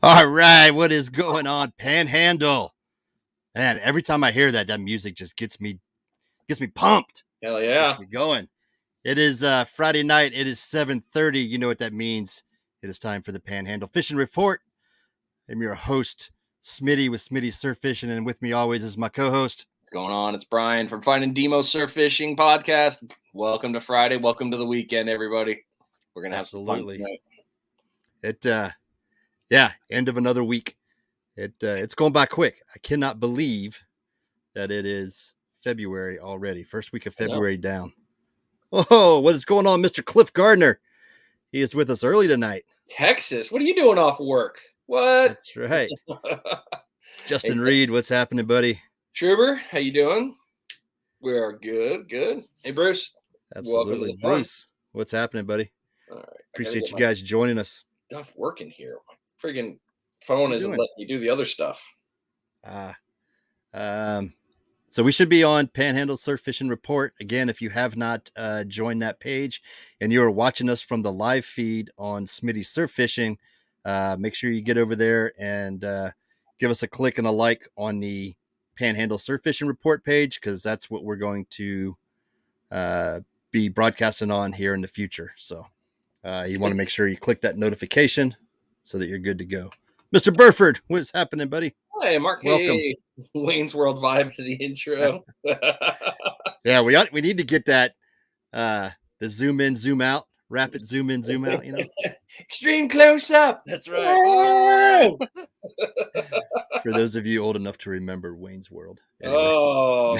All right, what is going on, Panhandle? Man, every time I hear that music just gets me pumped. Hell yeah. Gets me going. It is Friday night. It is 7:30. You know what that means. It is time for the Panhandle Fishing Report. I'm your host, Smitty with Smitty Surf Fishing, and with me always is my co-host. What's going on? It's Brian from Finding Demo Surf Fishing Podcast. Welcome to Friday. Welcome to the weekend, everybody. We're gonna have some fun tonight. End of another week. It's going by quick. I cannot believe that it is February already. First week of February down. Oh, what is going on, Mr. Cliff Gardner? He is with us early tonight. Texas, what are you doing off work? What? That's right. Justin Reed, what's happening, buddy? Truber, how you doing? We are good. Hey, Bruce. Absolutely. Bruce, what's happening, buddy? All right. Appreciate you guys joining us. Stuff working here. My friggin' phone isn't letting you do the other stuff. So we should be on Panhandle Surf Fishing Report. Again, if you have not joined that page and you are watching us from the live feed on Smitty Surf Fishing, make sure you get over there and give us a click and a like on the Panhandle Surf Fishing Report page, because that's what we're going to be broadcasting on here in the future. So you want to make sure you click that notification so that you're good to go. Mr. Burford, what's happening, buddy? Hey, Mark. Welcome. Hey, Wayne's World vibe to the intro. Yeah, we need to get that the zoom in, zoom out, rapid zoom in, zoom out, you know. Extreme close up. That's right. Oh! For those of you old enough to remember Wayne's World. Anyway. Oh,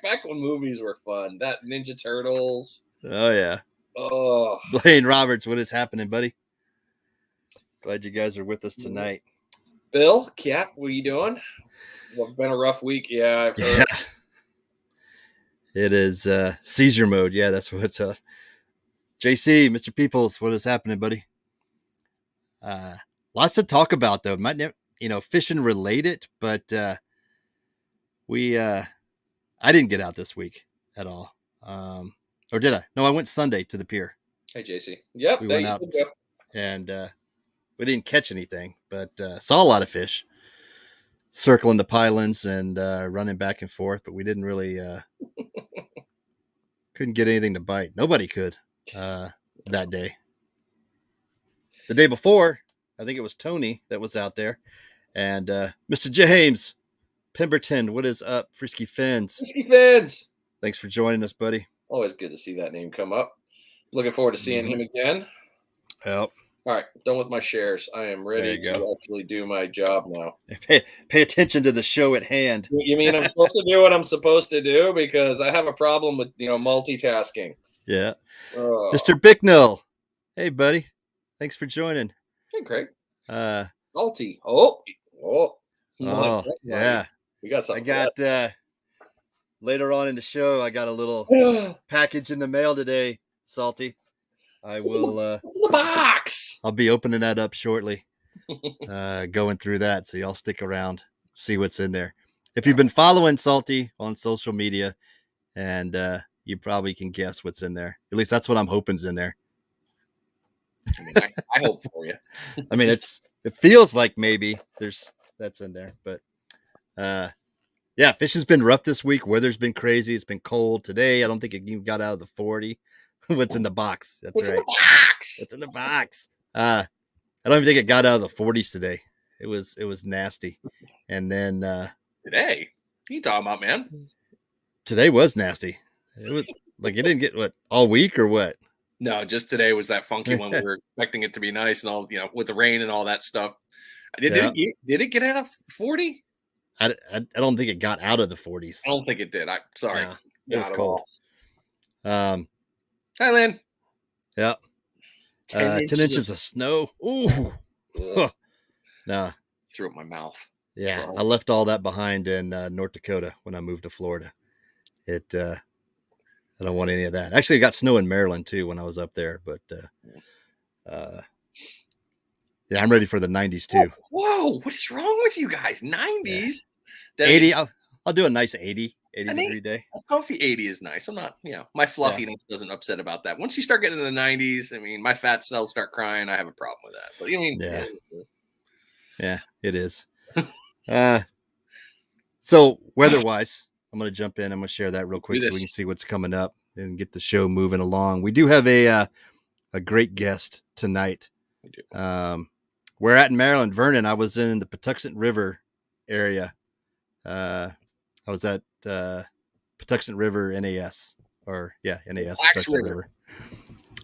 back when movies were fun. That Ninja Turtles. Oh yeah. Oh, Blaine Roberts, what is happening, buddy? Glad you guys are with us tonight. Bill, Cap, what are you doing? Well, it's been a rough week. Yeah, I've heard. Yeah. It is seizure mode. Yeah, that's what's up. JC, Mr. Peoples, what is happening, buddy? Lots to talk about, though. Might fishing related, but I didn't get out this week at all. Or did I? No, I went Sunday to the pier. Hey, JC. Yep. We went out and we didn't catch anything, but saw a lot of fish circling the pylons and running back and forth, but we didn't really couldn't get anything to bite. Nobody could that day. The day before, I think it was Tony that was out there, and Mr. James Pemberton, what is up, Frisky Fins? Frisky Fins. Thanks for joining us, buddy. Always good to see that name come up. Looking forward to seeing him again. Yep. All right, done with my shares. I am ready to actually do my job now. Pay attention to the show at hand. You mean I'm supposed to do what I'm supposed to do? Because I have a problem with multitasking. Yeah. Mr. Bicknell. Hey, buddy. Thanks for joining. Hey, Craig. Salty. Oh, yeah. We got something. I got later on in the show, I got a little package in the mail today, Salty. I will. What's in the box? I'll be opening that up shortly. Going through that, so y'all stick around, see what's in there. If you've been following Salty on social media, and you probably can guess what's in there. At least that's what I'm hoping's in there. I mean, I hope for you. I mean, it feels like maybe that's in there, but yeah, fishing's been rough this week. Weather's been crazy. It's been cold today. I don't think it even got out of the 40. What's in the box? That's What's right. In the box? What's in the box? I don't even think it got out of the 40s today. It was nasty. And then today, what are you talking about, man? Today was nasty. It was like it didn't get all week or what? No, just today was that funky one. We were expecting it to be nice and all, with the rain and all that stuff. Did it get out of 40? I don't think it got out of the 40s. I don't think it did. Sorry. No, it was cold. Hi, Lynn. Yep. 10 inches of snow. Ooh. Nah. Threw up my mouth. Yeah. I left all that behind in North Dakota when I moved to Florida. I don't want any of that. Actually, I got snow in Maryland too when I was up there, but yeah, I'm ready for the 90s too. Whoa, what is wrong with you guys? 90s? Yeah. 80. I'll do a nice 80 degree day. A comfy 80 is nice. I'm not, my fluffiness doesn't upset about that. Once you start getting in the 90s, I mean, my fat cells start crying. I have a problem with that. But Yeah, it is. So weather-wise, I'm going to jump in. I'm going to share that real Do quick so we can this. see what's coming up and get the show moving along. We do have a great guest tonight. We do. We're at in Maryland. Vernon, I was in the Patuxent River area. I was at Patuxent River NAS, NAS Patuxent River.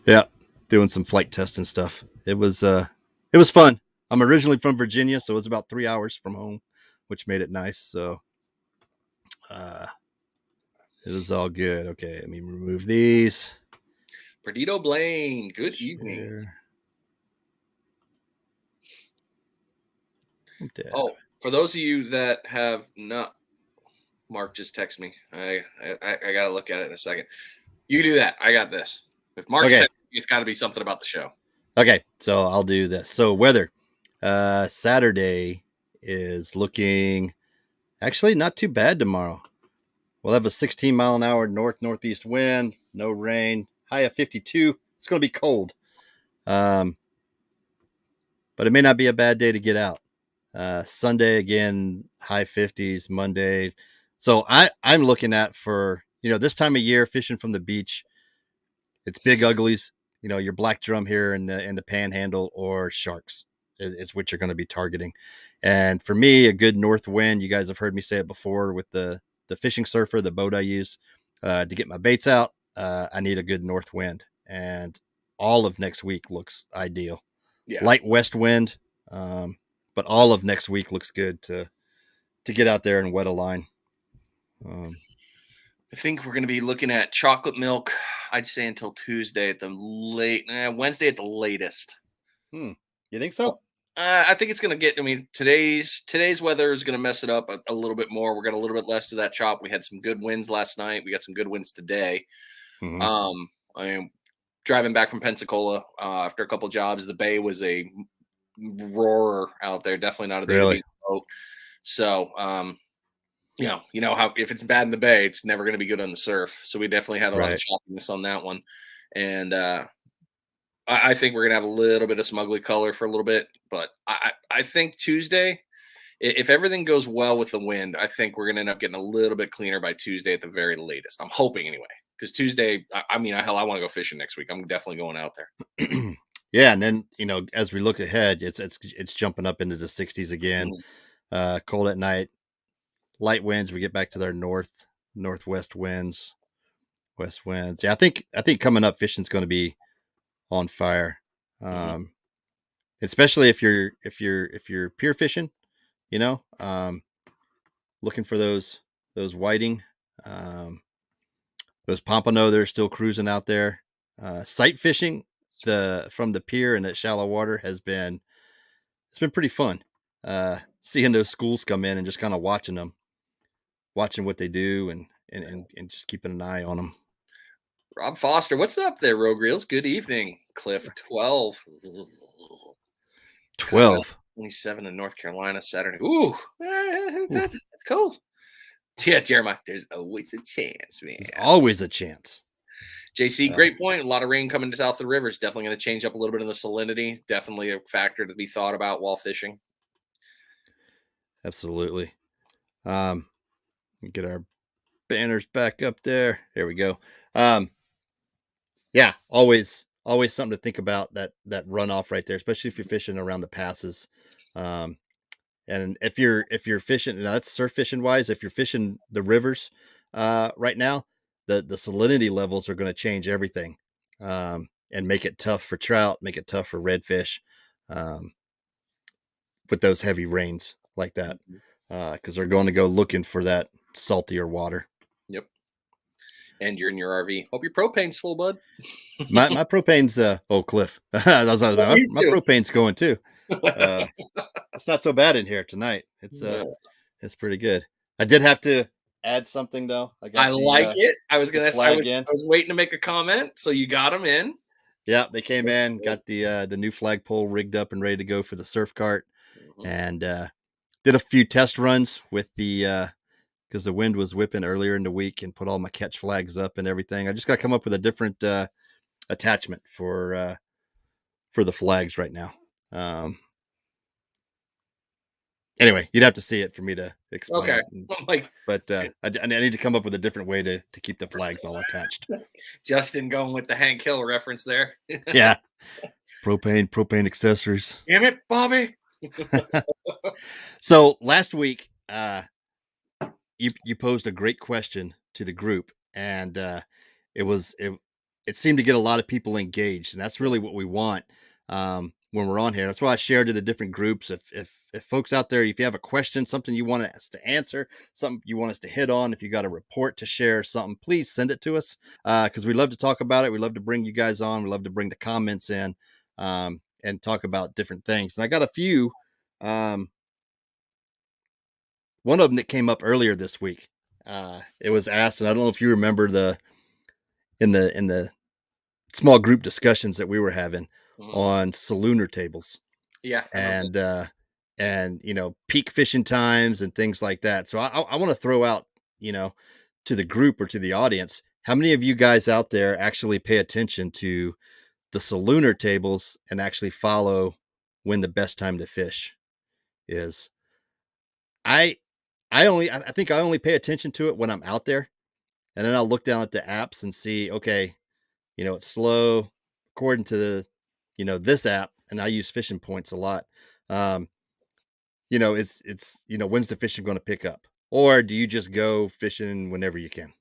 Yeah, doing some flight tests and stuff. It was fun. I'm originally from Virginia, so it was about 3 hours from home, which made it nice. So it was all good. Okay, let me remove these. Perdido Blaine, good evening. Oh, for those of you that have not, Mark just texted me. I gotta look at it in a second. You do that. I got this. If Mark's texting me, it's got to be something about the show. Okay, so I'll do this. So weather, Saturday is looking actually not too bad tomorrow. We'll have a 16-mile-an-hour northeast wind, no rain, high of 52. It's going to be cold, but it may not be a bad day to get out. Sunday again, high 50s. Monday, so I'm looking at for this time of year fishing from the beach. It's big uglies, your black drum here in the Panhandle or sharks is what you're going to be targeting. And for me, a good north wind. You guys have heard me say it before with the fishing surfer, the boat I use to get my baits out. I need a good north wind, and all of next week looks ideal. Yeah. Light west wind, but all of next week looks good to get out there and wet a line. I think we're going to be looking at chocolate milk, I'd say until Tuesday at the Wednesday at the latest. You think so? I think it's going to get, today's weather is going to mess it up a little bit more. We're going a little bit less to that chop. We had some good winds last night. We got some good winds today. Mm-hmm. Driving back from Pensacola after a couple jobs, the bay was a roarer out there. Definitely not a day to be in the boat. So, you know how if it's bad in the bay, it's never going to be good on the surf. So we definitely had a lot of choppiness on that one, and I think we're going to have a little bit of some ugly color for a little bit. But I think Tuesday, if everything goes well with the wind, I think we're going to end up getting a little bit cleaner by Tuesday at the very latest. I'm hoping anyway, because Tuesday, I want to go fishing next week. I'm definitely going out there. Yeah, and then as we look ahead, it's jumping up into the 60s again. Mm-hmm. Cold at night. Light winds. We get back to their northwest winds, west winds. Yeah, I think coming up fishing's going to be on fire, especially if you're pier fishing. Looking for those whiting, those pompano. They're still cruising out there. Sight fishing from the pier and at shallow water it's been pretty fun. Seeing those schools come in and just kind of watching what they do and just keeping an eye on them. Rob Foster, what's up there, Rogue Reels? Good evening, Cliff. 12. 27 in North Carolina Saturday. Ooh, that's cold. Yeah, Jeremiah, there's always a chance, man. There's always a chance. JC, great point. A lot of rain coming to south of the river is definitely going to change up a little bit of the salinity. Definitely a factor to be thought about while fishing. Absolutely. Get our banners back up there. There we go. Yeah, always something to think about, that runoff right there, especially if you're fishing around the passes. And if you're fishing, that's surf fishing wise, if you're fishing the rivers right now, the salinity levels are going to change everything, and make it tough for trout, make it tough for redfish, with those heavy rains like that, because they're going to go looking for that saltier water. Yep. And you're in your RV. Hope your propane's full, bud. my propane's Cliff. my propane's going too. It's not so bad in here tonight. It's pretty good. I did have to add something though. I like it. I was waiting to make a comment, so you got them in. Yeah, they came in, got the new flagpole rigged up and ready to go for the surf cart, and did a few test runs with the because the wind was whipping earlier in the week, and put all my catch flags up and everything. I just got to come up with a different attachment for the flags right now. Anyway, you'd have to see it for me to explain Okay. it. I'm like But I need to come up with a different way to keep the flags all attached. Justin going with the Hank Hill reference there. Yeah, propane accessories. Damn it, Bobby. So last week, you posed a great question to the group, and it was it seemed to get a lot of people engaged, and that's really what we want when we're on here. That's why I shared it to different groups. If folks out there, if you have a question, something you want us to answer, something you want us to hit on, if you got a report to share, something, please send it to us because we love to talk about it. We love to bring you guys on. We love to bring the comments in and talk about different things. And I got a few. One of them that came up earlier this week. It was asked, and I don't know if you remember in the small group discussions that we were having on salooner tables. Yeah, and peak fishing times and things like that. So I want to throw out to the group or to the audience, how many of you guys out there actually pay attention to the salooner tables and actually follow when the best time to fish is? I think I only pay attention to it when I'm out there, and then I'll look down at the apps and see, okay, it's slow according to this app, and I use fishing points a lot. It's when's the fishing going to pick up, or do you just go fishing whenever you can?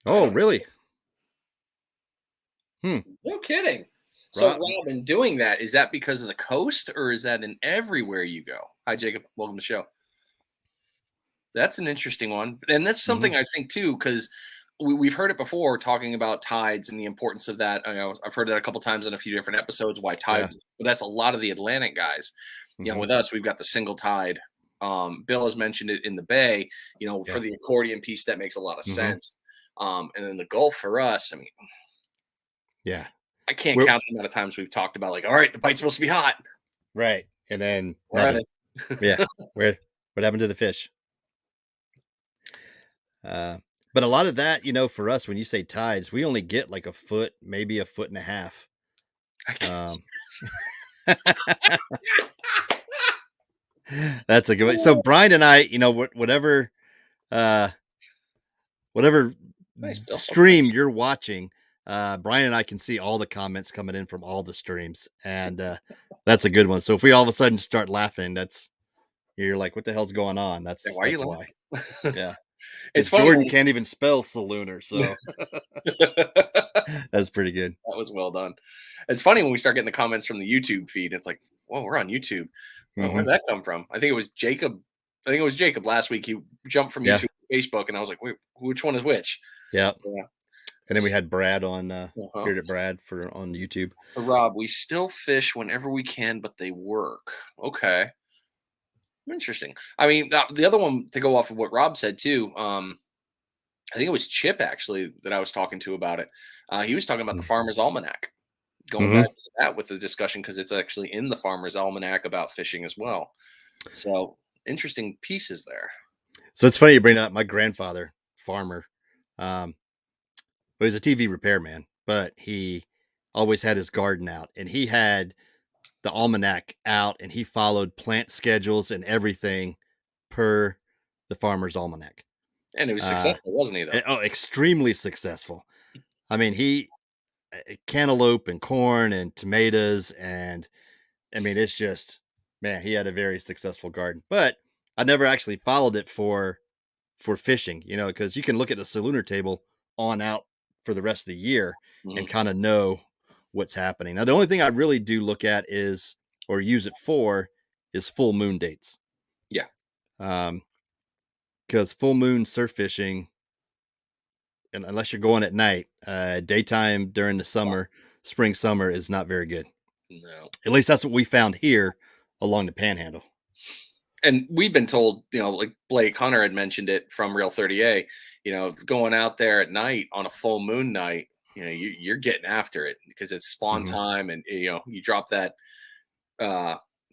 Oh, really? No kidding. So, Rob, Rob, in doing that, is that because of the coast, or is that in everywhere you go? Hi, Jacob. Welcome to the show. That's an interesting one, and that's something I think too, because we've heard it before, talking about tides and the importance of that. I've heard that a couple times in a few different episodes. Why yeah. tides? But that's a lot of the Atlantic guys. With us, we've got the single tide. Bill has mentioned it in the Bay. For the accordion piece, that makes a lot of sense. And then the Gulf for us, I mean, yeah, I can't count the amount of times we've talked about, like, all right, the bite's supposed to be hot. right. And then Nothing. Yeah. What happened to the fish? But a lot of that, for us, when you say tides, we only get like a foot, maybe a foot and a half. That's a good one. So Brian and I, whatever stream you're watching, Brian and I can see all the comments coming in from all the streams, and that's a good one. So if we all of a sudden start laughing, you're like, what the hell's going on? That's why are you why. Yeah. It's Jordan can't even spell salooner, so that's pretty good. That was well done. It's funny when we start getting the comments from the YouTube feed. It's like, whoa, we're on YouTube. Well, where'd that come from? I think it was Jacob. Last week. He jumped from YouTube to Facebook, and I was like, wait, which one is which? Yeah. And then we had Brad on here at Brad on YouTube. Rob, we still fish whenever we can, but they work. Okay. Interesting. I mean, the other one, to go off of what Rob said too, I think it was Chip actually that I was talking to about it. He was talking about the Farmer's Almanac, going back to that with the discussion, because it's actually in the Farmer's Almanac about fishing as well. So interesting pieces there. So it's funny you bring up my grandfather, farmer. He was a TV repairman, but he always had his garden out, and he had the almanac out, and he followed plant schedules and everything per the Farmer's Almanac. And it was successful, wasn't he, though? Oh, extremely successful. I mean, he cantaloupe and corn and tomatoes, and I mean, it's just, man, he had a very successful garden. But I never actually followed it for fishing, because you can look at the salooner table on out for the rest of the year and kind of know what's happening. Now, the only thing I really do look at or use it for is full moon dates. Yeah. Because full moon surf fishing, and unless you're going at night, daytime during the spring, summer is not very good. No. At least that's what we found here along the Panhandle. And we've been told, like Blake Hunter had mentioned it from Real 30A, going out there at night on a full moon night, you're getting after it because it's spawn time, and you drop that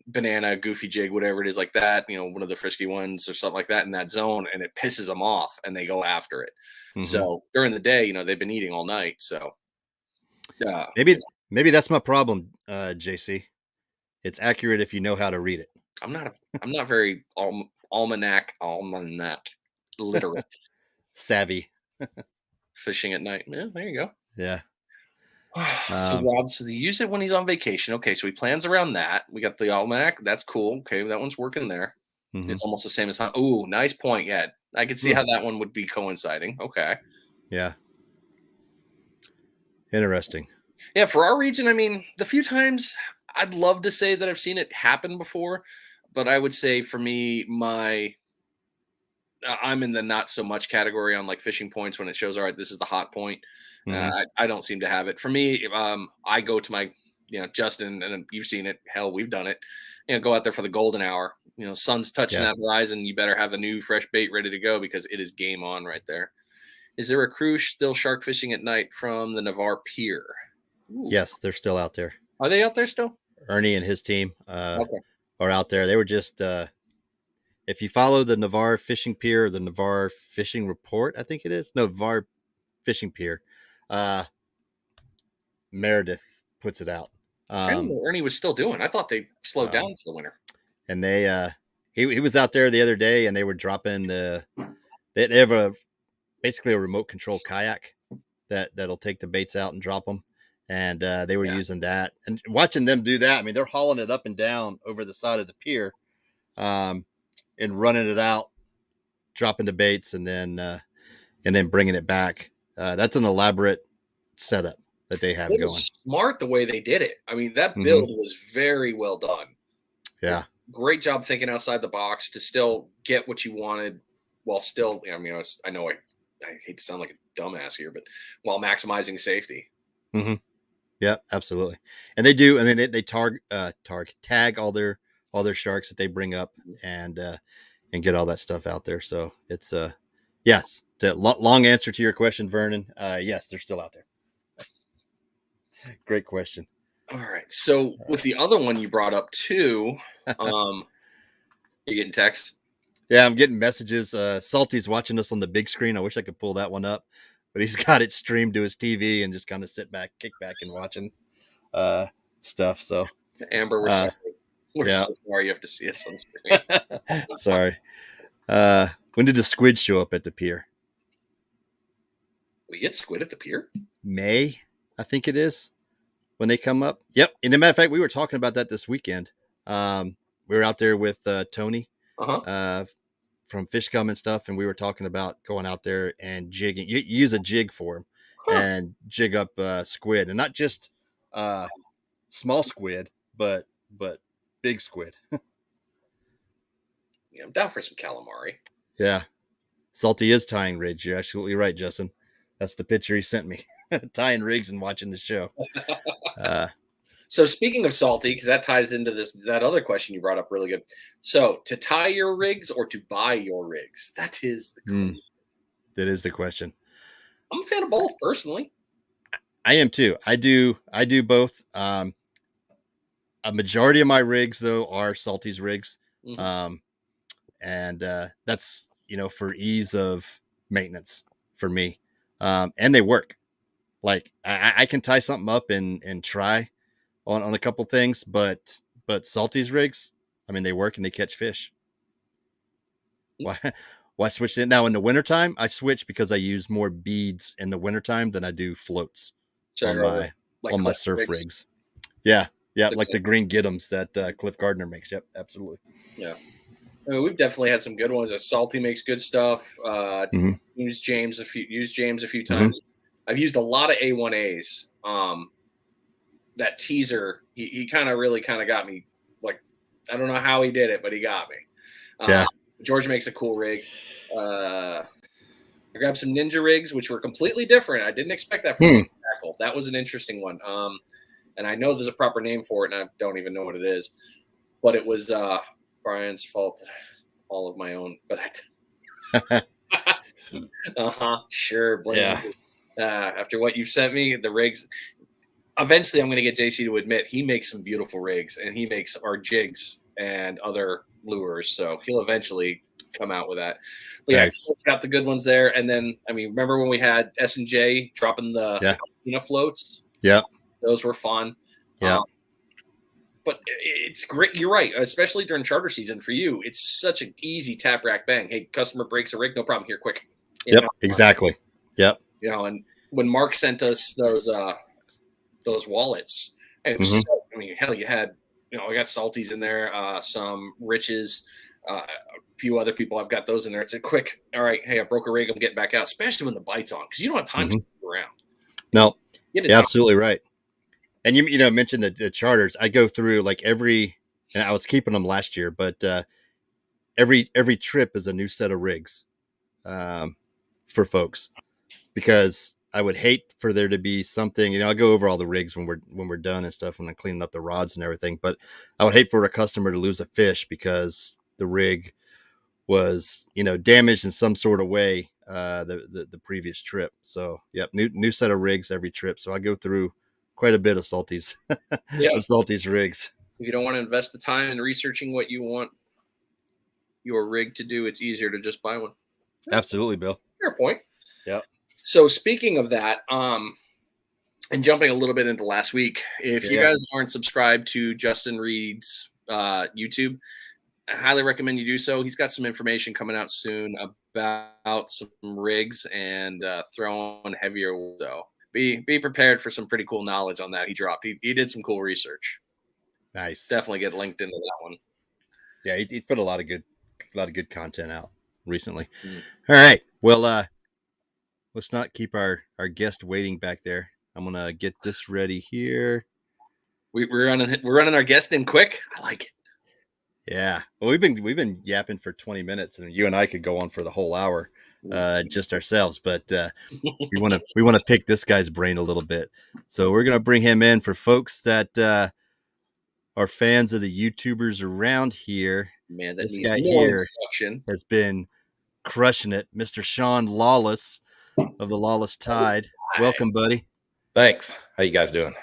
banana, goofy jig, whatever it is, like that, one of the frisky ones or something like that in that zone, and it pisses them off and they go after it. So during the day, they've been eating all night. So maybe that's my problem, JC, It's accurate if you know how to read it. I'm not very almanac literate. Savvy. Fishing at night. Yeah, there you go. Yeah. So Rob, so they use it when he's on vacation. Okay, so he plans around that. We got the almanac. That's cool. Okay, that one's working there. Mhm. It's almost the same as oh, nice point. Yeah, I could see how that one would be coinciding. Okay. Yeah. Interesting. Yeah, for our region, I mean, the few times I'd love to say that I've seen it happen before, but I would say for me, I'm in the not so much category on like fishing points when it shows, all right, this is the hot point. Mhm. I don't seem to have it. For me, I go to my, Justin, and you've seen it. Hell, we've done it. Go out there for the golden hour. Sun's touching Yeah. that horizon. You better have a new fresh bait ready to go because it is game on right there. Is there a crew still shark fishing at night from the Navarre Pier? Ooh. Yes, they're still out there. Are they out there still? Ernie and his team Okay. are out there. They were just if you follow the Navarre Fishing Pier, the Navarre Fishing Report, I think it is. No, Navarre Fishing Pier. Meredith puts it out. I didn't know Ernie was still doing. I thought they slowed down for the winter. And they he was out there the other day, and they were dropping they have basically a remote control kayak that'll take the baits out and drop them. And they were using that, and watching them do that. I mean, they're hauling it up and down over the side of the pier, and running it out, dropping the baits, and then bringing it back. That's an elaborate setup that they have going. Smart the way they did it. I mean, that build was very well done. Yeah, great job thinking outside the box to still get what you wanted, while still. I mean, I know I hate to sound like a dumbass here, but while maximizing safety. Mm-hmm. Yeah, absolutely. And they do, and then they tag all their sharks that they bring up, and get all that stuff out there. So it's yes. The long answer to your question, Vernon. Yes, they're still out there. Great question. All right. So with the other one you brought up too, you getting text? Yeah, I'm getting messages. Salty's watching us on the big screen. I wish I could pull that one up, but he's got it streamed to his TV and just kind of kick back and watching stuff. So Amber, we're so sorry you have to see us on the screen. Sorry. When did the squid show up at the pier? We get squid at the pier? May, I think it is, when they come up. Yep. And as a matter of fact, we were talking about that this weekend. We were out there with Tony from Fish Gum and stuff, and we were talking about going out there and jigging. You use a jig for them and jig up squid, and not just small squid, but big squid. Yeah, I'm down for some calamari. Yeah. Salty is tying rigs. You're absolutely right, Justin. That's the picture he sent me. Tying rigs and watching the show. So speaking of Salty, because that ties into that other question you brought up really good. So to tie your rigs or to buy your rigs? That is the question. That is the question. I'm a fan of both, personally. I am too. I do both. A majority of my rigs, though, are Salty's rigs. And that's, for ease of maintenance for me. And they work. Like I can tie something up and try on a couple things, but Salty's rigs, I mean, they work and they catch fish. Why switch it? Now in the wintertime, I switch because I use more beads in the wintertime than I do floats on my surf rigs. Yeah. Yeah. Like the green Giddums that Cliff Gardner makes. Yep. Absolutely. Yeah. I mean, we've definitely had some good ones. Salty makes good stuff. Used James a few times. I've used a lot of A1As. That teaser, he really got me. Like, I don't know how he did it, but he got me. George makes a cool rig. I grabbed some Ninja rigs, which were completely different. I didn't expect that from tackle. That was an interesting one. And I know there's a proper name for it, and I don't even know what it is. But it was Brian's fault. All of my own, but sure. Blame me. After what you sent me, the rigs. Eventually, I'm going to get JC to admit he makes some beautiful rigs, and he makes our jigs and other lures. So he'll eventually come out with that. But nice. Got the good ones there. And then, I mean, remember when we had S&J dropping the floats? Yeah, those were fun. Yeah. But it's great. You're right, especially during charter season for you. It's such an easy tap rack bang. Hey, customer breaks a rig, no problem. Here, quick. Yep, exactly. Yep. You know, and when Mark sent us those wallets, it was Mm-hmm. I mean, hell, you had, I got salties in there, some riches, a few other people. I've got those in there. It's a quick. All right, hey, I broke a rig. I'm getting back out, especially when the bite's on, because you don't have time to Mm-hmm. move around. No, Get it you're done. absolutely right. And you mentioned the charters. I go through like and I was keeping them last year, but every trip is a new set of rigs for folks, because I would hate for there to be something. I go over all the rigs when we're done and stuff, when I'm cleaning up the rods and everything. But I would hate for a customer to lose a fish because the rig was damaged in some sort of way the previous trip. So yep, new set of rigs every trip. So I go through quite a bit of salties Yeah. of salties rigs. If you don't want to invest the time in researching what you want your rig to do, it's easier to just buy one. Absolutely, Bill. Fair point. Yep. So speaking of that, and jumping a little bit into last week, if you guys aren't subscribed to Justin Reed's YouTube, I highly recommend you do so. He's got some information coming out soon about some rigs and throwing heavier. So be prepared for some pretty cool knowledge on that. He dropped. He did some cool research. Nice. Definitely get linked into that one. Yeah, he's put a lot of good content out recently. All right. Well, let's not keep our guest waiting back there. I'm gonna get this ready here. We're running our guest in quick. I like it. Yeah. Well, we've been yapping for 20 minutes, and you and I could go on for the whole hour, just ourselves. But we want to pick this guy's brain a little bit. So we're gonna bring him in for folks that are fans of the YouTubers around here. Man, that this needs guy more here has been crushing it, Mr. Sean Lawless of the Lawless Tide. Welcome, buddy. Thanks. How you guys doing?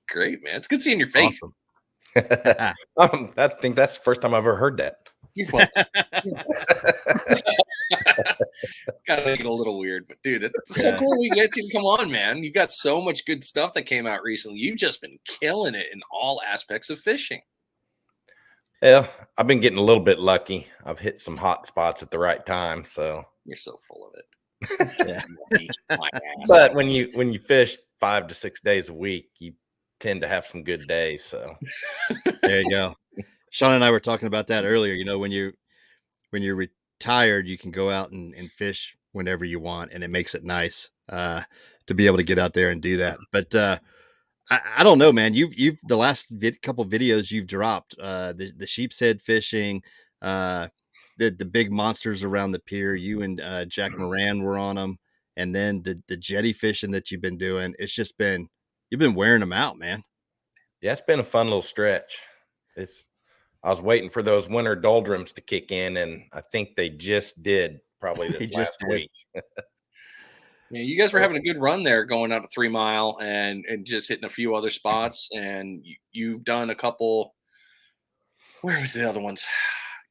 Great, man. It's good seeing your face. Awesome. I think that's the first time I've ever heard that. Gotta make it a little weird, but dude, it's so cool we get you to come on, man. You got so much good stuff that came out recently. You've just been killing it in all aspects of fishing. Yeah, I've been getting a little bit lucky. I've hit some hot spots at the right time, so you're so full of it. But when you fish 5 to 6 days a week, you tend to have some good days. So there you go. Sean and I were talking about that earlier. When you're retired, you can go out and fish whenever you want, and it makes it nice to be able to get out there and do that. But I don't know, man. You've the last couple videos you've dropped, the sheephead fishing, the big monsters around the pier. You and Jack Moran were on them, and then the jetty fishing that you've been doing. It's just you've been wearing them out, man. Yeah, it's been a fun little stretch. I was waiting for those winter doldrums to kick in, and I think they just did probably this last week. Yeah, you guys were having a good run there, going out to 3 Mile and just hitting a few other spots. And you've done a couple. Where was the other ones?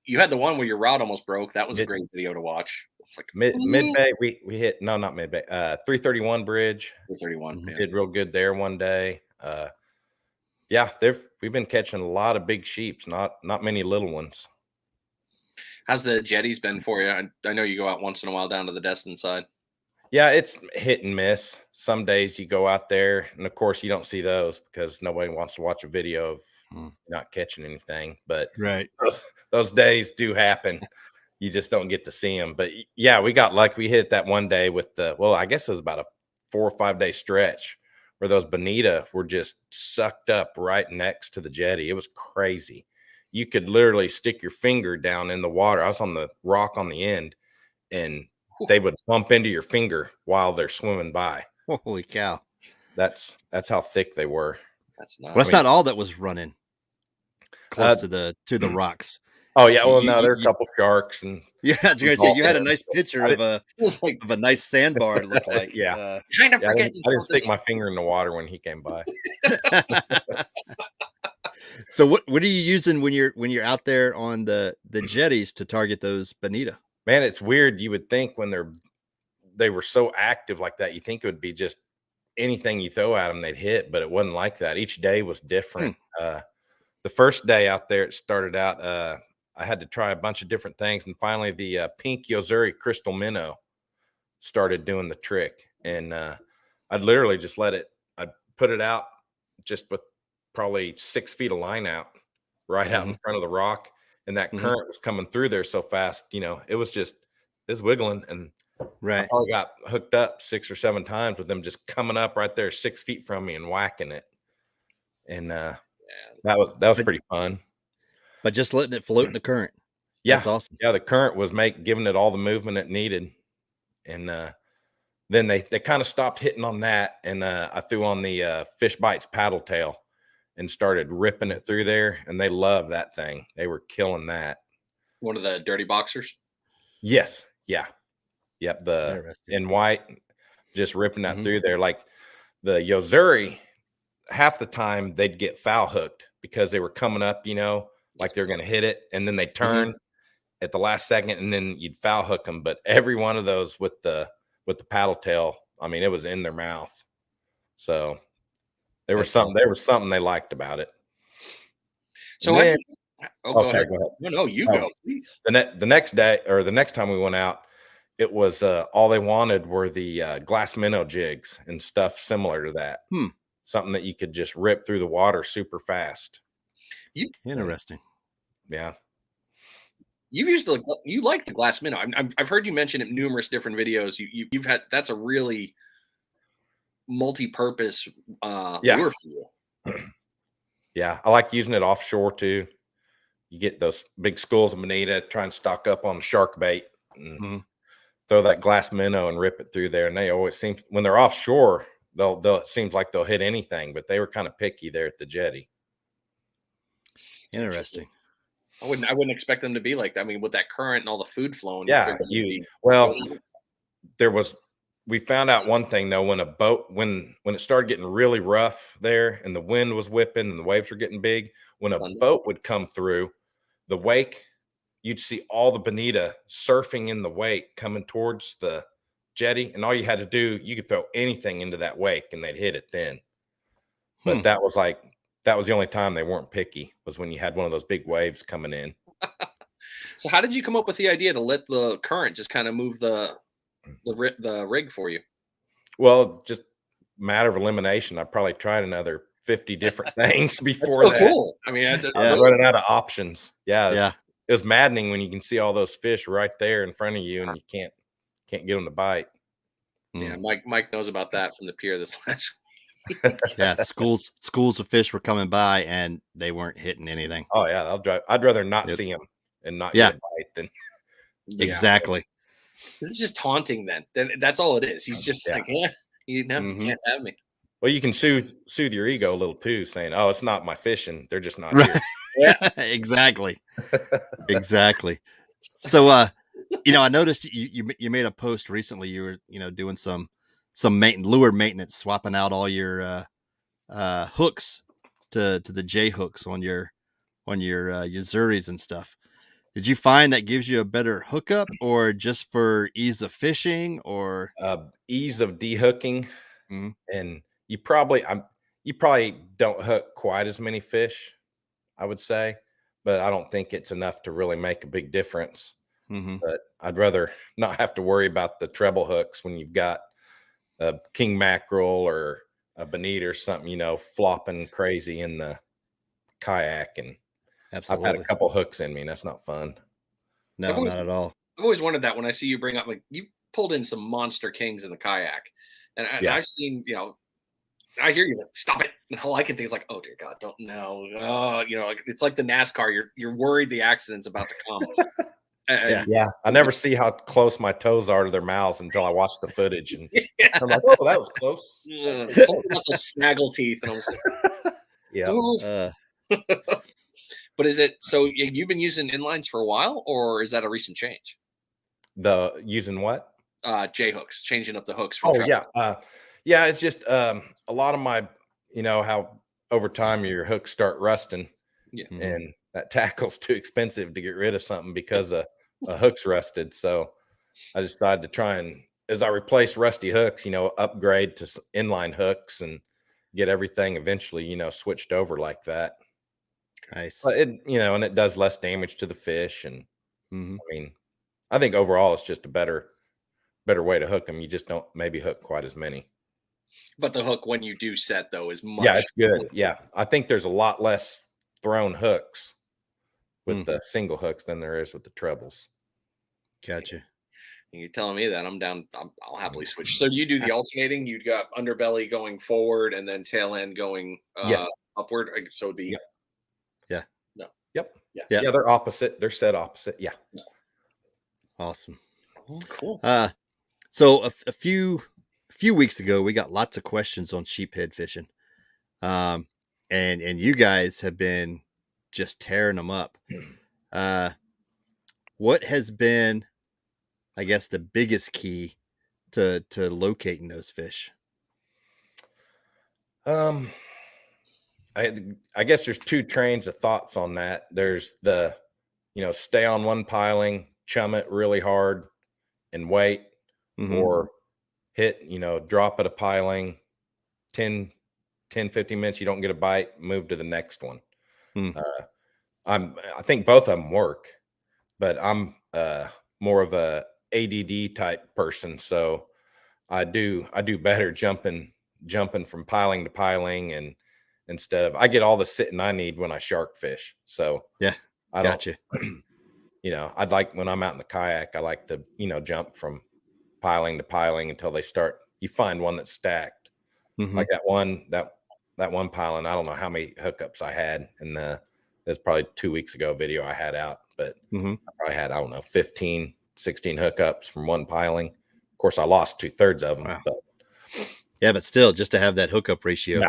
You had the one where your rod almost broke. That was a great video to watch. It's like mid-bay. We hit not mid-bay. 331 bridge. 331. Did real good there one day. Yeah, we've been catching a lot of big sheeps, not many little ones. How's the jetties been for you? I know you go out once in a while down to the Destin side. Yeah, it's hit and miss. Some days you go out there, and of course you don't see those because nobody wants to watch a video of not catching anything. But right, those days do happen. You just don't get to see them. But yeah, we got lucky. We hit that one day with I guess it was about a 4 or 5 day stretch where those bonita were just sucked up right next to the jetty. It was crazy. You could literally stick your finger down in the water. I was on the rock on the end, and they would bump into your finger while they're swimming by. Holy cow. That's how thick they were. That's not. Well, that's not all that was running close to the rocks. Oh yeah, well now there are a couple sharks and yeah. I was gonna say you had a nice picture of a nice sandbar. It looked like yeah. I didn't stick my finger in the water when he came by. So what are you using when you're out there on the jetties to target those bonita? Man, it's weird. You would think when they were so active like that, you think it would be just anything you throw at them they'd hit, but it wasn't like that. Each day was different. the first day out there, it started out, I had to try a bunch of different things, and finally the pink Yozuri crystal minnow started doing the trick. And I'd literally just I'd put it out just with probably 6 feet of line out right out in front of the rock, and that current was coming through there so fast, it was wiggling, and I probably got hooked up 6 or 7 times with them just coming up right there 6 feet from me and whacking it. And that was pretty fun. But just letting it float in the current. Yeah. That's awesome. Yeah, the current was giving it all the movement it needed. And then they kind of stopped hitting on that, and I threw on the Fish Bites paddle tail and started ripping it through there, and they loved that thing. They were killing that. One of the dirty boxers? Yes. Yeah. Yep. In white, just ripping that through there. Like the Yozuri, half the time they'd get foul hooked because they were coming up, like they're going to hit it, and then they turn at the last second, and then you'd foul hook them. But every one of those with the paddle tail, I mean, it was in their mouth. So there was something they liked about it. So go ahead. Go ahead. No, you go, please. The next day, or the next time we went out, it was all they wanted were the glass minnow jigs and stuff similar to that. Something that you could just rip through the water super fast. Interesting. Yeah. You like the glass minnow. I've heard you mention it in numerous different videos. You've had, that's a really multi-purpose lure for you. Yeah, I like using it offshore too. You get those big schools of bonita, try and stock up on shark bait, and throw that glass minnow and rip it through there. And they always seem, when they're offshore, it seems like they'll hit anything, but they were kind of picky there at the jetty. Interesting. I wouldn't expect them to be like that. I mean, with that current and all the food flowing. Yeah, we found out one thing though, when a boat, when it started getting really rough there and the wind was whipping and the waves were getting big, when a boat would come through the wake, you'd see all the bonita surfing in the wake coming towards the jetty, and all you had to do, you could throw anything into that wake and they'd hit it then. But that was the only time they weren't picky, was when you had one of those big waves coming in. So how did you come up with the idea to let the current just kind of move the rig for you? Well, just matter of elimination. I probably tried another 50 different things before That's so cool. I mean, I'm running out of options. Yeah. It was maddening when you can see all those fish right there in front of you and you can't get them to bite. Yeah, Mike knows about that from the pier this last week. Yeah, schools of fish were coming by and they weren't hitting anything. Oh yeah, I'd rather not see them and not get a bite than exactly. It's just taunting. Then that's all it is. He's just like, you can't have me. Well, you can soothe your ego a little too, saying, "Oh, it's not my fishing; they're just not here." Yeah, exactly. So, I noticed you made a post recently. You were, doing some lure maintenance, swapping out all your hooks to the J hooks on your Yozuris and stuff. Did you find that gives you a better hookup, or just for ease of fishing, or ease of dehooking? And you probably don't hook quite as many fish, I would say, but I don't think it's enough to really make a big difference. But I'd rather not have to worry about the treble hooks when you've got a king mackerel or a bonita or something, flopping crazy in the kayak. And absolutely, I've had a couple hooks in me, and that's not fun. No, not at all. I've always wondered that when I see you bring up, like, you pulled in some monster kings in the kayak, and I've seen, I hear you like, stop it. And all I can think is like, oh dear God, don't know. It's like the NASCAR. You're worried the accident's about to come. Yeah. I never see how close my toes are to their mouths until I watch the footage, and I'm like, oh, that was close. Something about those snaggle teeth, and I was like, But is it so? You've been using inlines for a while, or is that a recent change? Using what? J hooks, changing up the hooks. Yeah, it's just a lot of my, how over time your hooks start rusting, and that tackle's too expensive to get rid of something because a hook's rusted. So I decided to try and, as I replace rusty hooks, upgrade to inline hooks and get everything eventually, switched over like that. Nice. But it, and it does less damage to the fish. And I mean, I think overall it's just a better way to hook them. You just don't maybe hook quite as many. But the hook when you do set though is much. Yeah, it's good. Yeah, I think there's a lot less thrown hooks with the single hooks than there is with the trebles. Gotcha. You're telling me that I'm down. I'll happily switch. So you do the alternating. You've got underbelly going forward and then tail end going Yes. upward. So it'd be. Yep. Yeah. No. Yep. Yeah. Yeah. They're opposite. They're set opposite. Yeah. Awesome. Cool. So a few weeks ago, we got lots of questions on sheephead fishing. And you guys have been just tearing them up. What has been, I guess, the biggest key to locating those fish? I guess there's two trains of thoughts on that. There's the, stay on one piling, chum it really hard and wait, or hit, drop at a piling, 10, 15 minutes, you don't get a bite, move to the next one. I think both of them work, but I'm more of a ADD type person. So I do better jumping from piling to piling, and instead of, I get all the sitting I need when I shark fish. So I gotcha. I'd like, when I'm out in the kayak, I like to, jump from piling to piling until they start, you find one that's stacked. Like that one piling, I don't know how many hookups I had. And there's probably 2 weeks ago video I had out, but I probably had, 15, 16 hookups from one piling. Of course, I lost 2/3 of them. Wow. But but still, just to have that hookup ratio,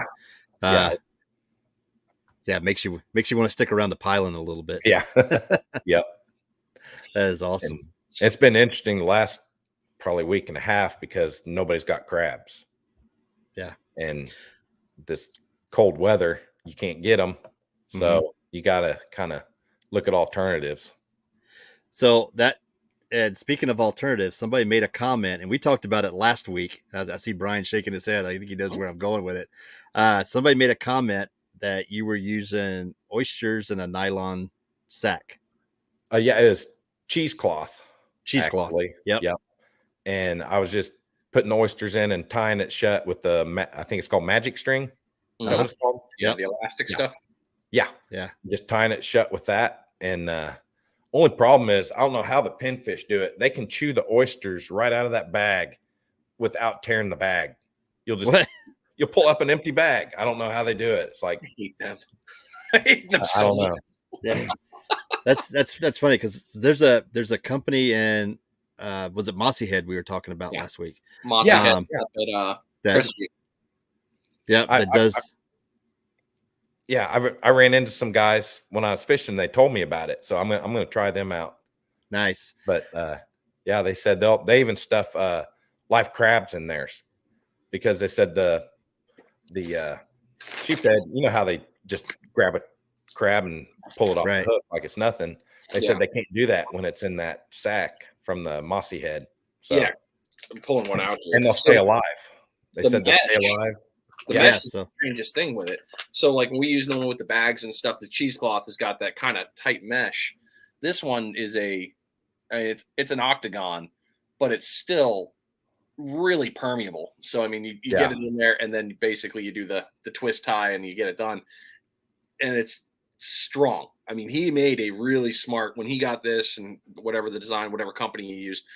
makes you want to stick around the piling a little bit. Yeah. Yep. That is awesome. And it's been interesting the last probably week and a half because nobody's got crabs. Yeah. And this cold weather, you can't get them. So you got to kind of look at alternatives. So and speaking of alternatives, somebody made a comment, and we talked about it last week. I see Brian shaking his head. I think he knows where I'm going with it. Somebody made a comment that you were using oysters in a nylon sack. Yeah, it was cheesecloth. Cheesecloth. Yep. And I was just putting oysters in and tying it shut with I think it's called magic string. Is that what it's called? Yeah, the elastic stuff. Yeah. Just tying it shut with that. And only problem is, I don't know how the pinfish do it. They can chew the oysters right out of that bag without tearing the bag. You'll pull up an empty bag. I don't know how they do it. It's like, I hate them. I hate them so don't know. Yeah. That's funny because there's a company in was it Mossy Head we were talking about last week? Mossy Head, that does. I ran into some guys when I was fishing. They told me about it, so I'm gonna try them out. Nice. But they said they even stuff live crabs in theirs because they said the sheephead, you know how they just grab a crab and pull it off the hook like it's nothing. They said they can't do that when it's in that sack from the Mossy Head. So I'm pulling one out here. And they'll stay alive. They said they'll stay alive. The mesh is the strangest thing with it. So like when we use the one with the bags and stuff, the cheesecloth has got that kind of tight mesh. This one is it's an octagon, but it's still really permeable. So I mean, you get it in there, and then basically you do the twist tie, and you get it done, and it's strong. I mean, he made a really smart when he got this and whatever the design, whatever company he used.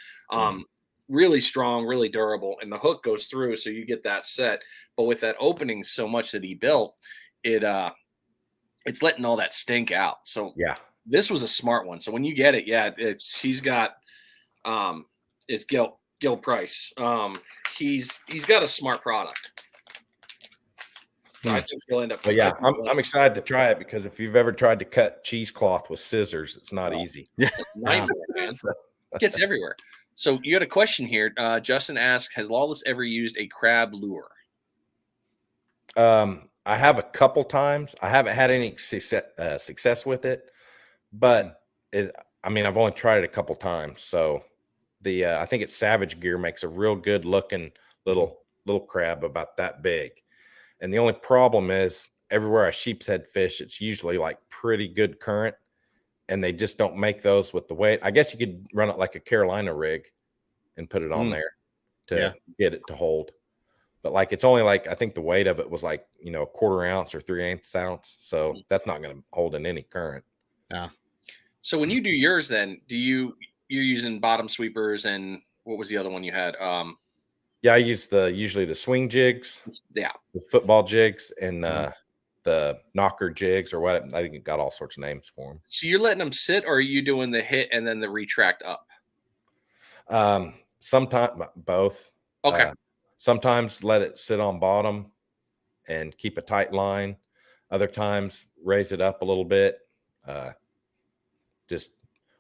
Really strong, really durable, and the hook goes through, so you get that set. But with that opening so much that he built, it's letting all that stink out. So this was a smart one. So when you get it, he's got it's Gil Price. He's got a smart product. So I think he'll end up. But I'm excited to try it because if you've ever tried to cut cheesecloth with scissors, it's not easy. It's a nightmare, man. It gets everywhere. So you had a question here. Justin asked, has Lawless ever used a crab lure? I have a couple times. I haven't had any success with it, but I've only tried it a couple times. So I think it's Savage Gear makes a real good looking little crab about that big. And the only problem is everywhere I sheephead fish, it's usually like pretty good current, and they just don't make those with the weight. I guess you could run it like a Carolina rig and put it on there to get it to hold. But like, it's only like, I think the weight of it was like, you know, 1/4 ounce or 3/8 ounce. So that's not going to hold in any current. Yeah. So when you do yours, then you're using bottom sweepers, and what was the other one you had? Yeah, I use usually the swing jigs, the football jigs, and the knocker jigs, or what. I think it got all sorts of names for them. So you're letting them sit, or are you doing the hit and then the retract up? Sometimes both. Okay. Sometimes let it sit on bottom and keep a tight line. Other times raise it up a little bit. Just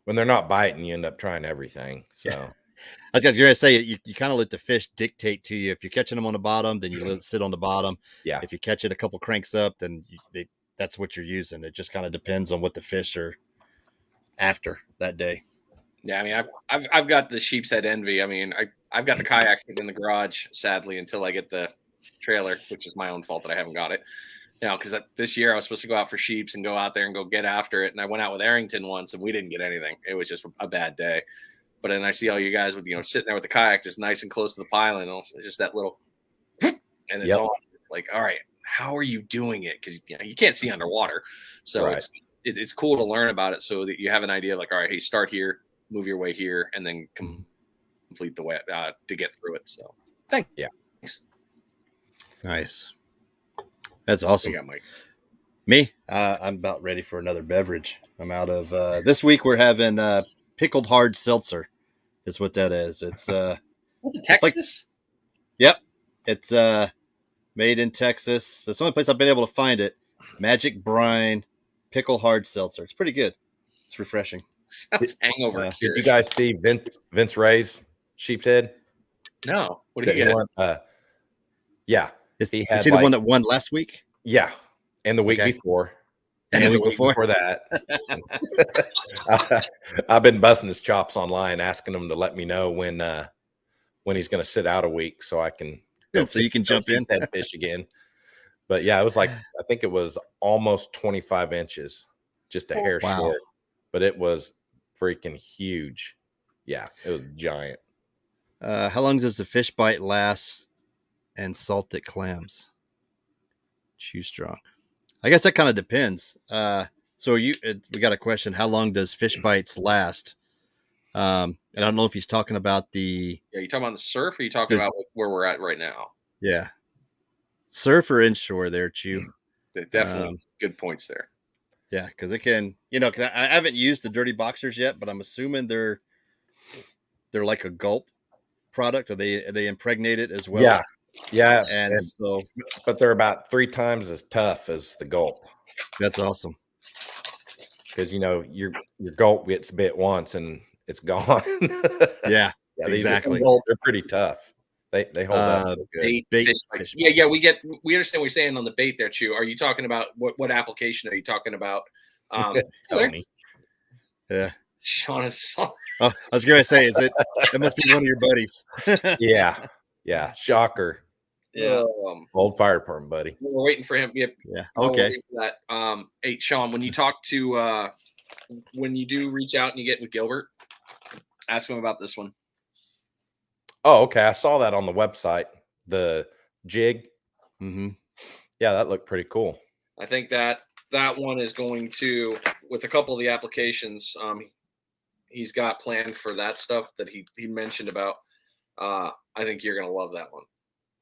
when they're not biting, you end up trying everything. So I was going to say, you kind of let the fish dictate to you. If you're catching them on the bottom, then you let it sit on the bottom. Yeah. If you catch it a couple cranks up, then that's what you're using. It just kind of depends on what the fish are after that day. Yeah, I mean, I've got the sheephead envy. I mean, I've got the kayak in the garage, sadly, until I get the trailer, which is my own fault that I haven't got it. You know, because this year I was supposed to go out for sheeps and go out there and go get after it. And I went out with Arrington once, and we didn't get anything. It was just a bad day. But then I see all you guys with, you know, sitting there with the kayak just nice and close to the pile, and also just that little, and it's all like, all right, how are you doing it? Because you can't see underwater, so it's cool to learn about it so that you have an idea. Like, all right, hey, start here, move your way here, and then complete the way to get through it. So, thanks. Nice. That's awesome. Mike. Me, I'm about ready for another beverage. I'm out of this week. We're having pickled hard seltzer. Is what that is. It's Texas. It's made in Texas. It's the only place I've been able to find it. Magic Brine pickle hard seltzer. It's pretty good. It's refreshing. Sounds hangover. Did you guys see Vince Ray's sheephead? No. What did he get? Yeah. He had the one that won last week? Yeah. And the week before. And the week before that. I've been busting his chops online, asking him to let me know when he's going to sit out a week so I can so you can jump in that fish again. But yeah, it was like, I think it was almost 25 inches, just a hair short, but it was freaking huge. Yeah, it was giant. How long does the fish bite last and salted clams? Chew strong. I guess that kind of depends. So we got a question. How long does fish bites last? And I don't know if he's talking about you talking about the surf, or are you talking about where we're at right now? Yeah. Surf or inshore there, Chew. Definitely good points there. Yeah, because it can, cause I haven't used the dirty boxers yet, but I'm assuming they're like a gulp product. Are they impregnated as well? Yeah. And so, but they're about 3 times as tough as the gulp. That's awesome. Because your gulp gets bit once and it's gone. Yeah, exactly. They're pretty tough. They hold up. Bait fish. Yeah. We understand what you're saying on the bait there, Chew. Are you talking about what application are you talking about? Tony. Yeah. Sean is. Oh, I was going to say, it must be one of your buddies. Yeah. Shocker. Yeah. Old fire department buddy. We're waiting for him. Yep. Yeah. Okay. That. Hey, Sean, when you talk to, when you do reach out and you get with Gilbert, ask him about this one. Oh, okay. I saw that on the website. The jig. Mm-hmm. Yeah, that looked pretty cool. I think that one is going to, with a couple of the applications, he's got planned for that stuff that he mentioned about. I think you're gonna love that one.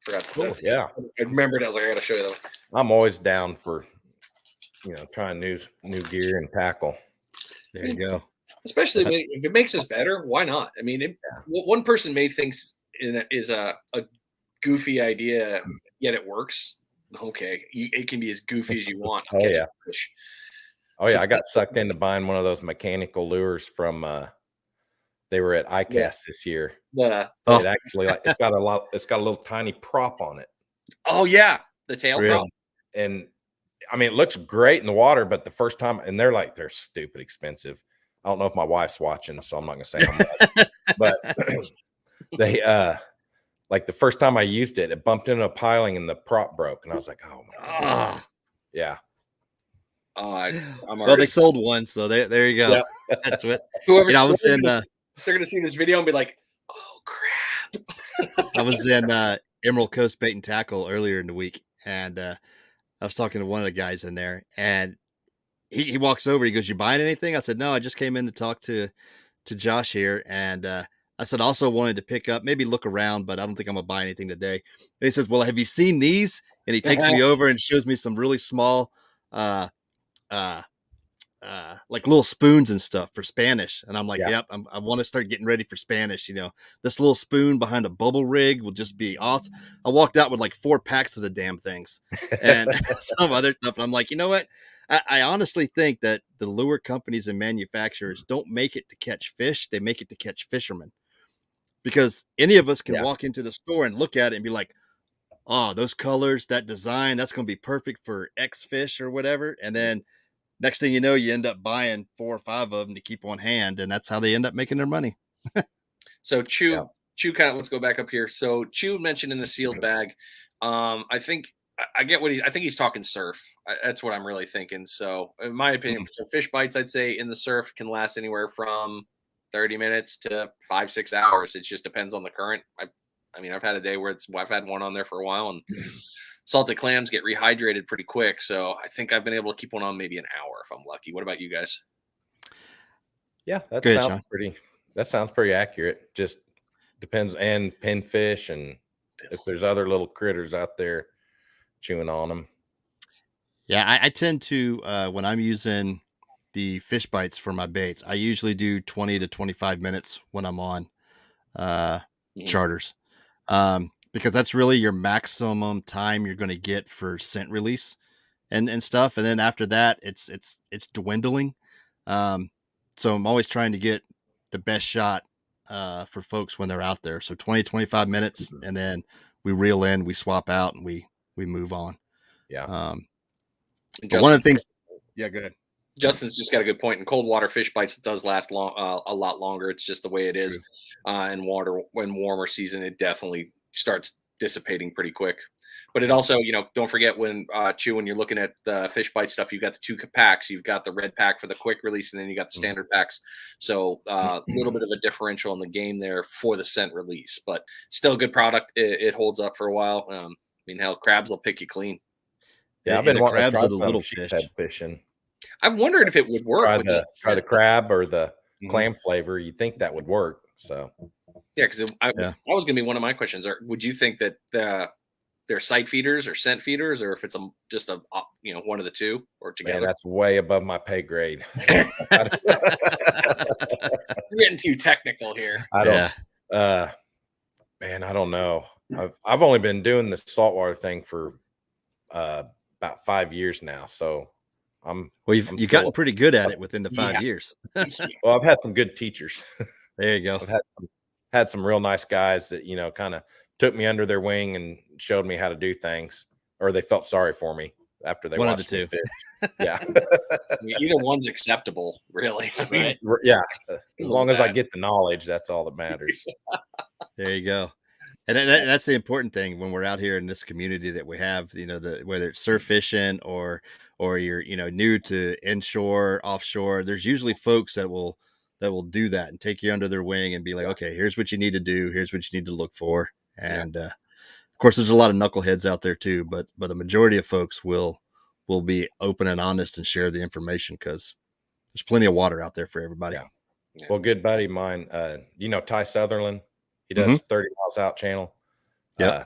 Forgot to cool. Yeah, I remembered. I was like, I gotta show you that one. I'm always down for trying new gear and tackle. There you go. Especially if it makes us better, why not? I mean, one person may think is a goofy idea, yet it works. Okay, it can be as goofy as you want. Oh yeah. I got sucked into buying one of those mechanical lures from. They were at ICAST this year. It actually it's got a little tiny prop on it. Oh yeah, the tail prop. And I mean, it looks great in the water, but the first time, and they're stupid expensive. I don't know if my wife's watching, so I'm not gonna say how much. But they like the first time I used it, it bumped into a piling and the prop broke, and I was like, oh my God. Yeah. I'm Well, they sold one, so there you go. Yep. That's what. Whoever I was in. they're gonna see this video and be like, "Oh crap!" I was in Emerald Coast Bait and Tackle earlier in the week, and I was talking to one of the guys in there, and he walks over. He goes, "You buying anything?" I said, "No, I just came in to talk to Josh here," and I said, "Also wanted to pick up, maybe look around, but I don't think I'm gonna buy anything today." And he says, "Well, have you seen these?" And he takes me over and shows me some really small, uh, uh, like little spoons and stuff for Spanish. And I'm like, Yeah. yep, I want to start getting ready for Spanish. This little spoon behind a bubble rig will just be awesome. I walked out with like 4 packs of the damn things and some other stuff. And I'm like, you know what? I honestly think that the lure companies and manufacturers don't make it to catch fish. They make it to catch fishermen, because any of us can walk into the store and look at it and be like, oh, those colors, that design, that's going to be perfect for X fish or whatever. And then next thing you know, you end up buying 4 or 5 of them to keep on hand, and that's how they end up making their money. So Chew kind of, let's go back up here. So Chew mentioned in the sealed bag. I think I get what I think he's talking surf. That's what I'm really thinking. So in my opinion, so fish bites, I'd say in the surf can last anywhere from 30 minutes to 5-6 hours. It just depends on the current. I mean, I've had a day where I've had one on there for a while, and salted clams get rehydrated pretty quick. So I think I've been able to keep one on maybe an hour if I'm lucky. What about you guys? Yeah, that Good, sounds Sean. pretty accurate. Just depends, and pinfish, and if there's other little critters out there chewing on them. Yeah, I tend to when I'm using the fish bites for my baits, I usually do 20 to 25 minutes when I'm on charters, because that's really your maximum time you're going to get for scent release and stuff. And then after that, it's dwindling. So I'm always trying to get the best shot for folks when they're out there. So 20, 25 minutes, and then we reel in, we swap out, and we move on. Yeah. But one of the things, yeah, go ahead. Justin's just got a good point. In cold water fish bites, it does last long, a lot longer. It's just the way it is. In water, when warmer season, it definitely starts dissipating pretty quick. But it also, don't forget when you're looking at the fish bite stuff, you've got the 2 packs. You've got the red pack for the quick release, and then you got the standard packs. So a little bit of a differential in the game there for the scent release, but still a good product. It holds up for a while. I mean, hell, crabs will pick you clean. Yeah, I've been wanting to try the little fish. sheephead fishing. I've wondered if it would work. Try the crab or the clam flavor. You'd think that would work. So yeah, because that was going to be one of my questions. Would you think that they're sight feeders or scent feeders, or if it's just a one of the two or together? Man, that's way above my pay grade. You're getting too technical here. I don't. Man, I don't know. I've only been doing the saltwater thing for about 5 years now, so you've gotten pretty good at it within the 5 years. Well, I've had some good teachers. There you go. I've had some real nice guys that kind of took me under their wing and showed me how to do things, or they felt sorry for me after they watched me fish. Yeah. Either one's acceptable, really. Right? Yeah. As long as I get the knowledge, that's all that matters. There you go. And that's the important thing when we're out here in this community that we have, whether it's surf fishing or you're, new to inshore, offshore, there's usually folks that will do that and take you under their wing and be like, okay, here's what you need to do. Here's what you need to look for. And, of course, there's a lot of knuckleheads out there too, but the majority of folks will be open and honest and share the information, because there's plenty of water out there for everybody. Yeah. Well, good buddy of mine, Ty Sutherland, he does 30 Miles Out channel. Yeah.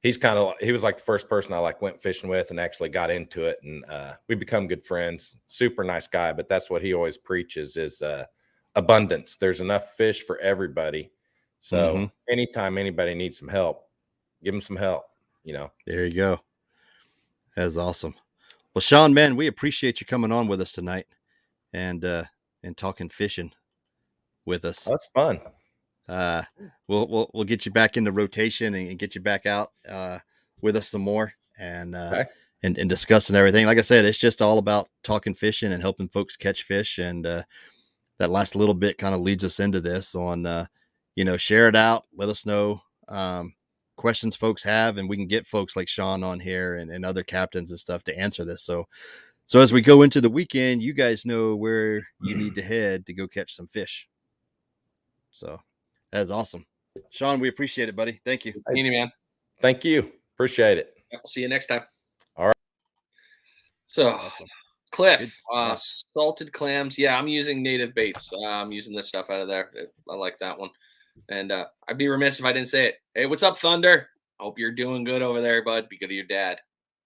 He was like the first person I went fishing with and actually got into it. And we become good friends. Super nice guy, but that's what he always preaches is abundance. There's enough fish for everybody. So anytime anybody needs some help, give them some help, There you go. That's awesome. Well, Sean, man, we appreciate you coming on with us tonight and talking fishing with us. That's fun. We'll get you back into rotation and get you back out with us some more and discussing everything. Like I said, it's just all about talking fishing and helping folks catch fish. And that last little bit kind of leads us into this on, share it out. Let us know questions folks have, and we can get folks like Sean on here and other captains and stuff to answer this. So as we go into the weekend, you guys know where you need to head to go catch some fish. So that is awesome. Sean, we appreciate it, buddy. Thank you. Thank you, man. Thank you. Appreciate it. I'll see you next time. All right. So, Awesome. Cliff, salted clams. Yeah, I'm using native baits. I'm using this stuff out of there. I like that one. And I'd be remiss if I didn't say it. Hey, what's up, Thunder? Hope you're doing good over there, bud. Be good to your dad.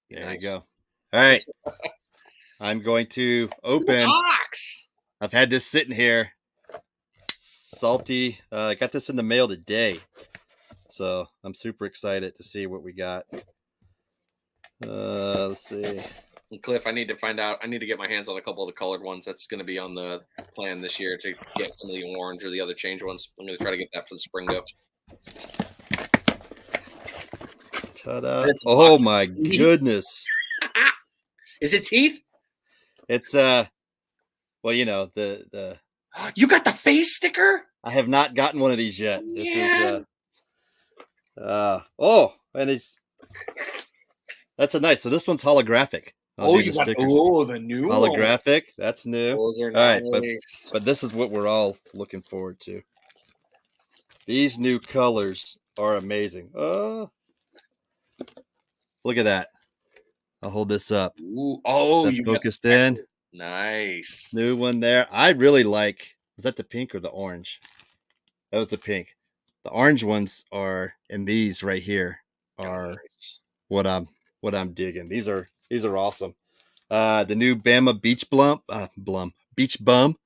There you go. All right. I'm going to open. Box. I've had this sitting here. Salty. I got this in the mail today. So I'm super excited to see what we got. Let's see. And Cliff, I need to find out. I need to get my hands on a couple of the colored ones. That's going to be on the plan this year to get some of the orange or the other change ones. I'm going to try to get that for the spring go. Ta-da. Oh my goodness. Is it teeth? It's well, you know, the You got the face sticker? I have not gotten one of these yet. This is and that's a nice. So this one's holographic. You got the new holographic. One. That's new. Those are nice. All right, but this is what we're all looking forward to. These new colors are amazing. Oh, look at that. I'll hold this up. Ooh, you focused in. Nice. New one there. I really like. Was that the pink or the orange? That was the pink. The orange ones are, and these right here are what I'm digging. These are awesome. The new Bama Beach Beach Bum.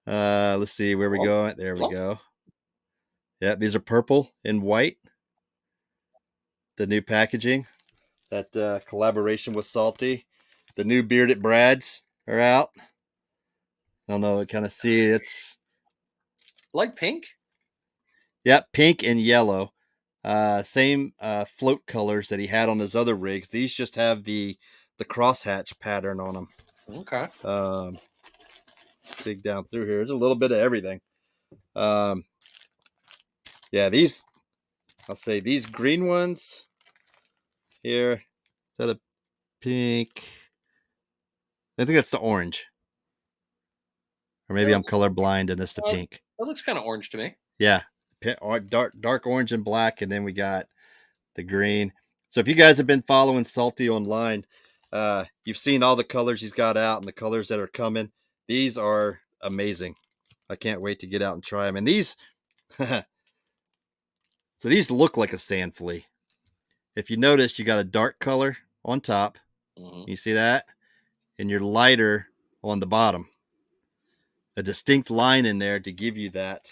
Let's see where we go. There we go. Yeah, these are purple and white. The new packaging. That collaboration with Salty. The new Bearded Brads are out. I don't know. Kind of see it's like pink. Yep, pink and yellow. Same float colors that he had on his other rigs. These just have the crosshatch pattern on them. Okay. Dig down through here. There's a little bit of everything. Yeah, I'll say these green ones here. Is that a pink? I think that's the orange. Or maybe I'm colorblind and it's the pink. That looks kind of orange to me. Yeah. Dark orange and black, and then we got the green. So if you guys have been following Salty online, you've seen all the colors he's got out and the colors that are coming. These are amazing. I can't wait to get out and try them. And these, so these look like a sand flea. If you notice, you got a dark color on top. Mm-hmm. You see that? And you're lighter on the bottom. A distinct line in there to give you that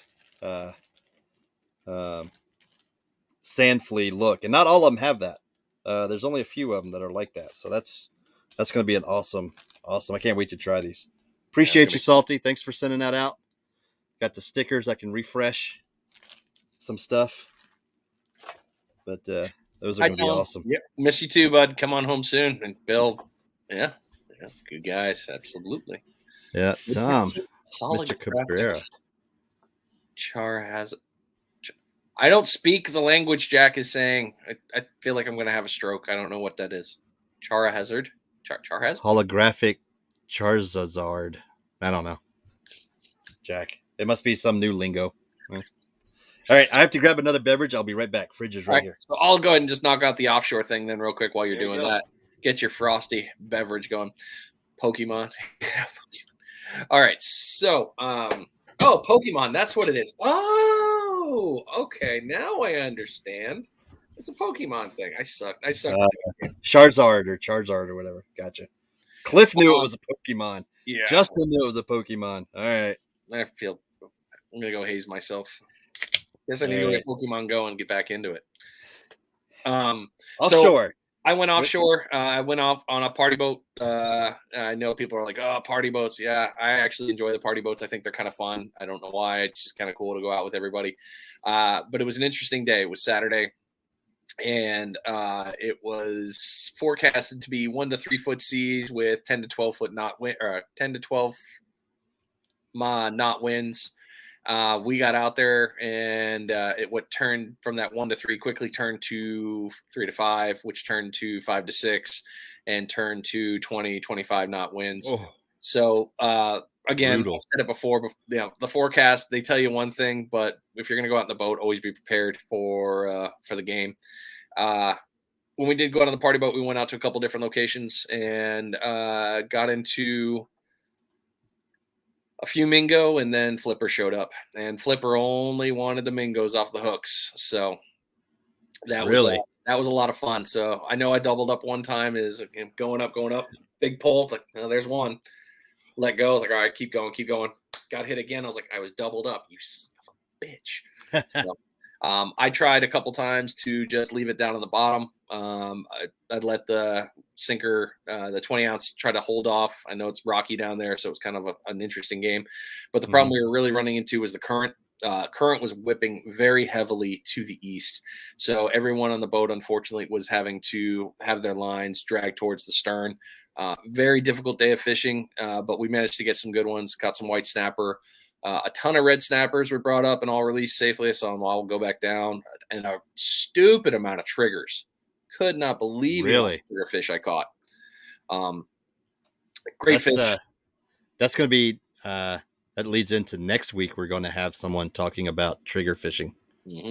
sand flea look, and not all of them have that. There's only a few of them that are like that, so that's going to be an awesome. I can't wait to try these. Appreciate you, Salty. Thanks for sending that out. Got the stickers. I can refresh some stuff, but those are going to be awesome. Yep, miss you too, bud. Come on home soon. And Bill, yeah, good guys, absolutely. Yeah, Tom, Mr. Cabrera. Char has. I don't speak the language Jack is saying. I feel like I'm going to have a stroke. I don't know what that is. Chara Hazard? Char Hazard? Holographic Charizard. I don't know. Jack. It must be some new lingo. All right. I have to grab another beverage. I'll be right back. Fridge is right here. So I'll go ahead and just knock out the offshore thing then real quick while you're doing that. Get your frosty beverage going. Pokemon. All right. So, Pokemon. That's what it is. Oh, okay. Now I understand. It's a Pokemon thing. I sucked. Charizard or whatever. Gotcha. Cliff knew it was a Pokemon. Yeah. Justin knew it was a Pokemon. All right. I'm going to go haze myself. Guess I need to get Pokemon Go and get back into it. Offshore. So I went offshore. I went off on a party boat. I know people are like, oh, party boats. Yeah, I actually enjoy the party boats. I think they're kind of fun. I don't know why. It's just kind of cool to go out with everybody. But it was an interesting day. It was Saturday. And it was forecasted to be 1 to 3 foot seas with 10 to 12 foot knot wind, or 10 to 12 knot winds. We got out there, and it what turned from that 1 to 3 quickly turned to 3 to 5, which turned to 5 to 6, and turned to 20, 25 knot winds. Oh, So again, I've brutal. said it before. The forecast, they tell you one thing, but if you're going to go out in the boat, always be prepared for the game. When we did go out on the party boat, we went out to a couple different locations and got into a few mingo, and then Flipper showed up, and Flipper only wanted the mingos off the hooks. So that Really? was a lot of fun. So I know I doubled up one time, is going up, big pole. It's like, oh, there's one. Let go. I was like, all right, keep going. Got hit again. I was like, I was doubled up. You son of a bitch. So, I tried a couple times to just leave it down on the bottom. I'd let the sinker, the 20 ounce, try to hold off. I know it's rocky down there, so it's kind of an interesting game. But the problem we were really running into was the current. Current was whipping very heavily to the east. So everyone on the boat, unfortunately, was having to have their lines dragged towards the stern. Very difficult day of fishing, but we managed to get some good ones. Caught some white snapper. A ton of red snappers were brought up and all released safely. I saw them all go back down, and a stupid amount of triggers. Could not believe the trigger fish I caught. Great fish. That's going to be that leads into next week. We're going to have someone talking about trigger fishing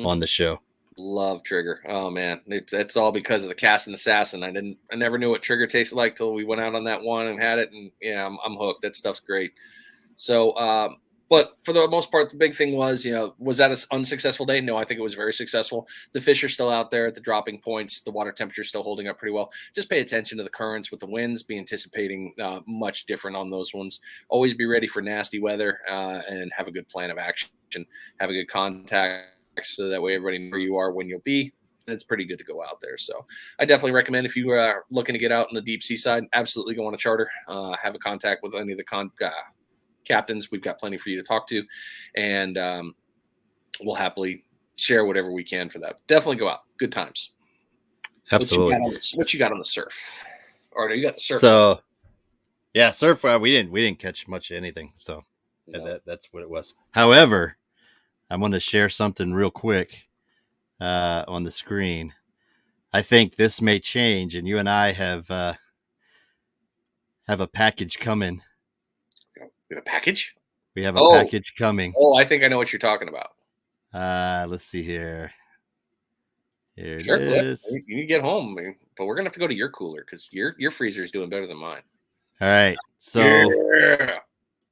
on the show. Love trigger. Oh man, it's all because of the casting assassin. I never knew what trigger tasted like till we went out on that one and had it, and yeah, I'm hooked. That stuff's great. So, but for the most part, the big thing was, was that an unsuccessful day? No, I think it was very successful. The fish are still out there at the dropping points. The water temperature is still holding up pretty well. Just pay attention to the currents with the winds. Be anticipating much different on those ones. Always be ready for nasty weather and have a good plan of action. Have a good contact so that way everybody knows where you are when you'll be. And it's pretty good to go out there. So I definitely recommend, if you are looking to get out in the deep sea side, absolutely go on a charter. Have a contact with any of the captains. We've got plenty for you to talk to, and we'll happily share whatever we can for that. Definitely go out. Good times. Absolutely. What you got on the surf? Or no, you got the surf. So yeah, surf. We didn't catch much of anything. So that's what it was. However, I'm going to share something real quick on the screen. I think this may change, and you and I have a package coming. We have a package? We have a package coming. Oh, I think I know what you're talking about. Let's see here. Here it is. You need to get home, but we're going to have to go to your cooler because your freezer is doing better than mine. All right. So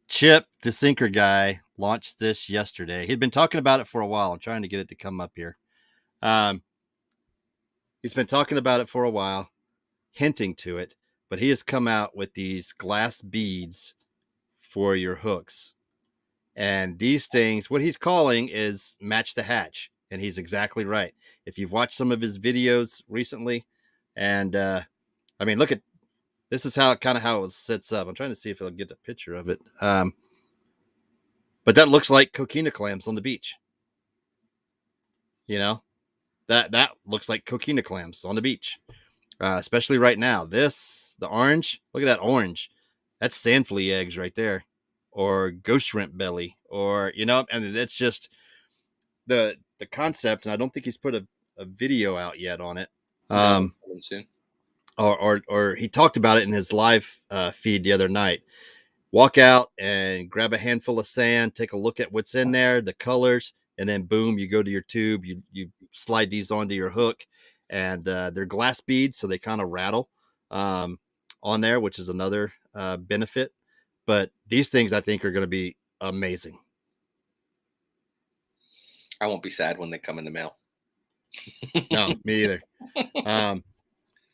Chip, the sinker guy, launched this yesterday. He'd been talking about it for a while. I'm trying to get it to come up here. He's been talking about it for a while, hinting to it, but he has come out with these glass beads for your hooks. And these things, what he's calling is match the hatch. And he's exactly right. If you've watched some of his videos recently, and look at, this is how it sits up. I'm trying to see if I'll get a picture of it. But that looks like coquina clams on the beach. That looks like coquina clams on the beach, especially right now. The orange, look at that orange. That's sand flea eggs right there, or ghost shrimp belly, or, and it's just the concept. And I don't think he's put a video out yet on it. Soon. Or he talked about it in his live feed the other night. Walk out and grab a handful of sand, take a look at what's in there, the colors, and then boom, you go to your tube, you slide these onto your hook, and they're glass beads, so they kind of rattle on there, which is another benefit. But these things, I think, are going to be amazing. I won't be sad when they come in the mail. No, me either.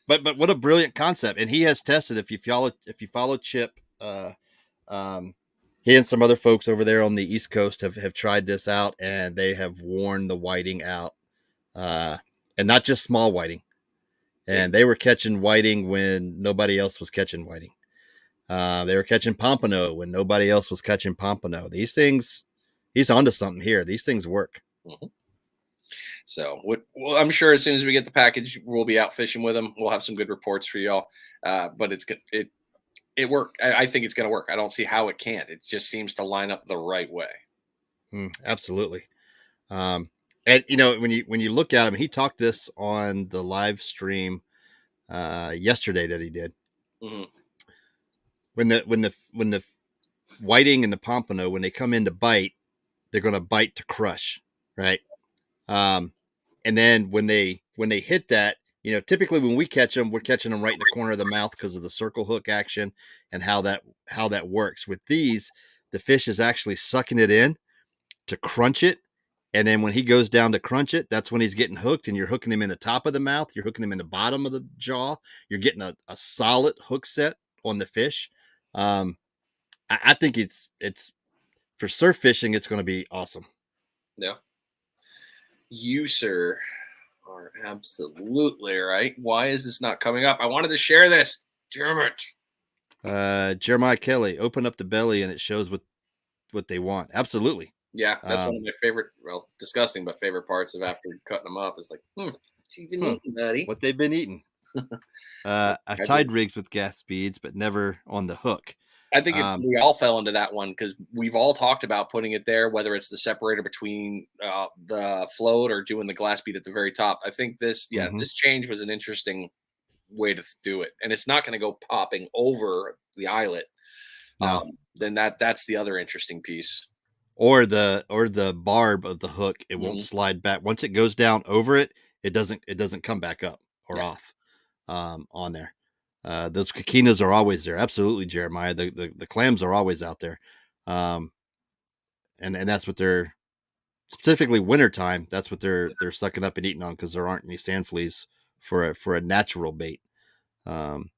But what a brilliant concept. And he has tested, if you follow Chip, he and some other folks over there on the East Coast have tried this out, and they have worn the whiting out, and not just small whiting. And they were catching whiting when nobody else was catching whiting. They were catching pompano when nobody else was catching pompano. These things, he's onto something here. These things work. Mm-hmm. So I'm sure as soon as we get the package, we'll be out fishing with them. We'll have some good reports for y'all. But it worked. I think it's going to work. I don't see how it can't. It just seems to line up the right way. Absolutely. And you know, when you look at him, he talked this on the live stream yesterday that he did. Mm-hmm. When the whiting and the pompano, when they come in to bite, they're going to bite to crush, right? And then when they hit that, you know, typically when we catch them, we're catching them right in the corner of the mouth because of the circle hook action and how that works. With these, the fish is actually sucking it in to crunch it. And then when he goes down to crunch it, that's when he's getting hooked, and you're hooking him in the top of the mouth. You're hooking him in the bottom of the jaw. You're getting a solid hook set on the fish. I think it's for surf fishing, it's going to be awesome. Yeah. You, sir, are absolutely right. Why is this not coming up? I wanted to share this. Damn it. Jeremiah Kelly, open up the belly and it shows what they want. Absolutely. Yeah, that's one of my favorite, well, disgusting, but favorite parts of after cutting them up is like, she's been eating, buddy. What they've been eating. I've tied rigs with gas beads, but never on the hook. I think we all fell into that one because we've all talked about putting it there, whether it's the separator between the float or doing the glass bead at the very top. I think this change was an interesting way to do it, and it's not going to go popping over the eyelet. No. Then that's the other interesting piece. Or the barb of the hook, it won't slide back. Once it goes down over it, it doesn't come back up or off on there. Those coquinas are always there. Absolutely, Jeremiah. The clams are always out there. And that's what they're, specifically wintertime, that's what they're sucking up and eating on, because there aren't any sand fleas for a natural bait. And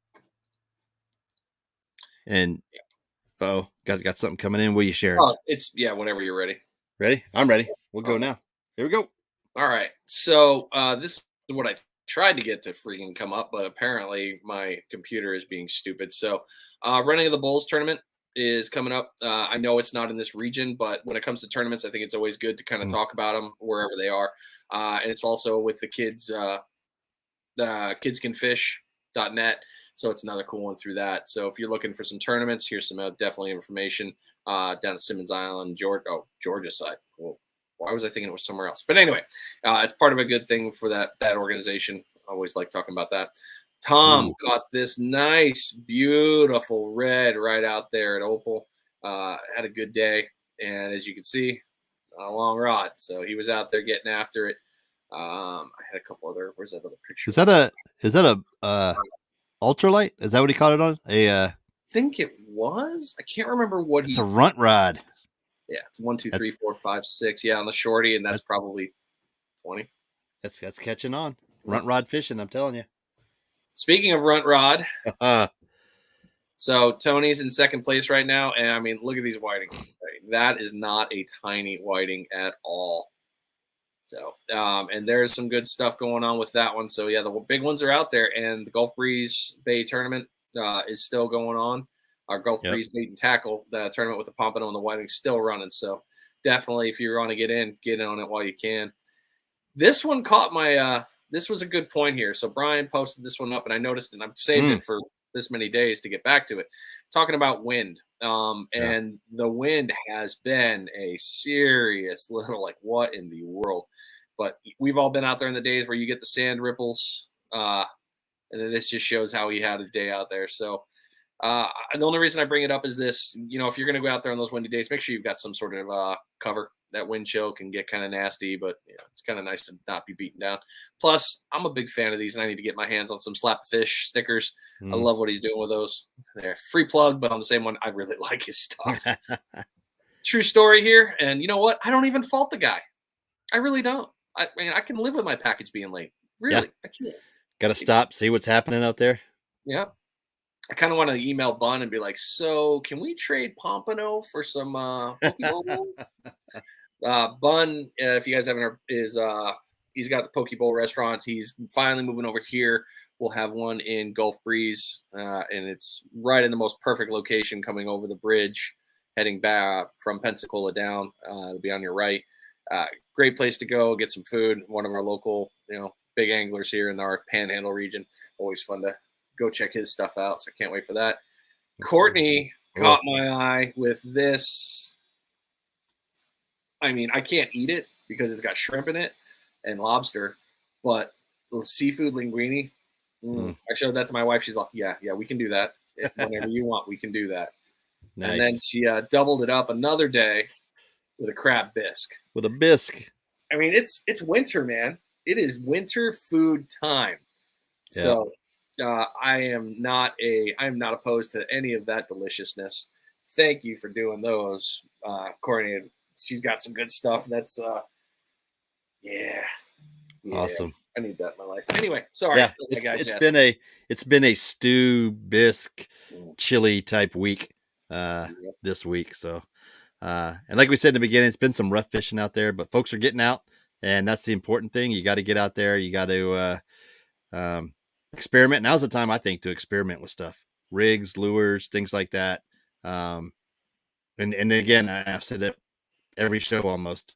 got something coming in. Will you share? Oh, whenever you're ready. Ready? I'm ready. We'll go now. Here we go. All right. So this is what I tried to get to freaking come up, but apparently my computer is being stupid. So Running of the Bulls tournament is coming up. I know it's not in this region, but when it comes to tournaments, I think it's always good to kind of talk about them wherever they are. And it's also with the kids, the kidscanfish.net. So it's another cool one through that. So if you're looking for some tournaments, here's some definitely information down at Simmons Island, Georgia side. Well, why was I thinking it was somewhere else? But anyway, it's part of a good thing for that organization. I always like talking about that. Tom caught this nice, beautiful red right out there at Opal. Had a good day. And as you can see, a long rod. So he was out there getting after it. I had a couple other, where's that other picture? Is that a ultralight? Is that what he caught it on? I think it was. I can't remember what it's a runt rod. Yeah, it's 1, 2, 3, 4, 5, 6. Yeah, on the shorty, and that's probably 20. That's catching on. Runt rod fishing, I'm telling you. Speaking of runt rod, so Tony's in second place right now, and I mean, look at these whiting. That is not a tiny whiting at all. So, and there's some good stuff going on with that one. So, yeah, the big ones are out there, and the Gulf Breeze Bay tournament is still going on. Our Gulf Breeze Bait and Tackle, the tournament with the pompano and the whiting, still running. So, definitely, if you're going to get in on it while you can. This one caught my this was a good point here. So, Brian posted this one up, and I noticed, and I've saved it for this many days to get back to it. Talking about wind. And the wind has been a serious little, like, what in the world? But we've all been out there in the days where you get the sand ripples. And then this just shows how he had a day out there. So the only reason I bring it up is this, you know, if you're going to go out there on those windy days, make sure you've got some sort of cover. That wind chill can get kind of nasty, but it's kind of nice to not be beaten down. Plus, I'm a big fan of these, and I need to get my hands on some Slap Fish stickers. I love what he's doing with those. They're free plug, but on the same one, I really like his stuff. True story here. And you know what? I don't even fault the guy. I really don't. I mean, I can live with my package being late. Really, I can't. Got to stop, see what's happening out there. Yeah. I kind of want to email Bun and be like, so can we trade Pompano for some Pokeball? Bun, if you guys haven't, he's got the Pokeball restaurants. He's finally moving over here. We'll have one in Gulf Breeze, and it's right in the most perfect location coming over the bridge, heading back from Pensacola down. It'll be on your right. Great place to go, get some food. One of our local, big anglers here in our Panhandle region. Always fun to go check his stuff out. So I can't wait for that. Courtney caught my eye with this I mean, I can't eat it because it's got shrimp in it and lobster, but the seafood linguine, I showed that to my wife. She's like, yeah, we can do that. Whenever you want, we can do that. Nice. And then she doubled it up another day with a crab bisque. With a bisque. I mean, it's winter, man. It is winter food time. Yeah. So I am not opposed to any of that deliciousness. Thank you for doing those, Courtney. She's got some good stuff. That's yeah. Awesome. I need that in my life. Anyway, sorry. Yeah, it's been a stew bisque chili type week this week. So and like we said in the beginning, it's been some rough fishing out there, but folks are getting out, and that's the important thing. You got to get out there. You got to experiment. Now's the time, I think, to experiment with stuff, rigs, lures, things like that. And again, I've said it every show almost,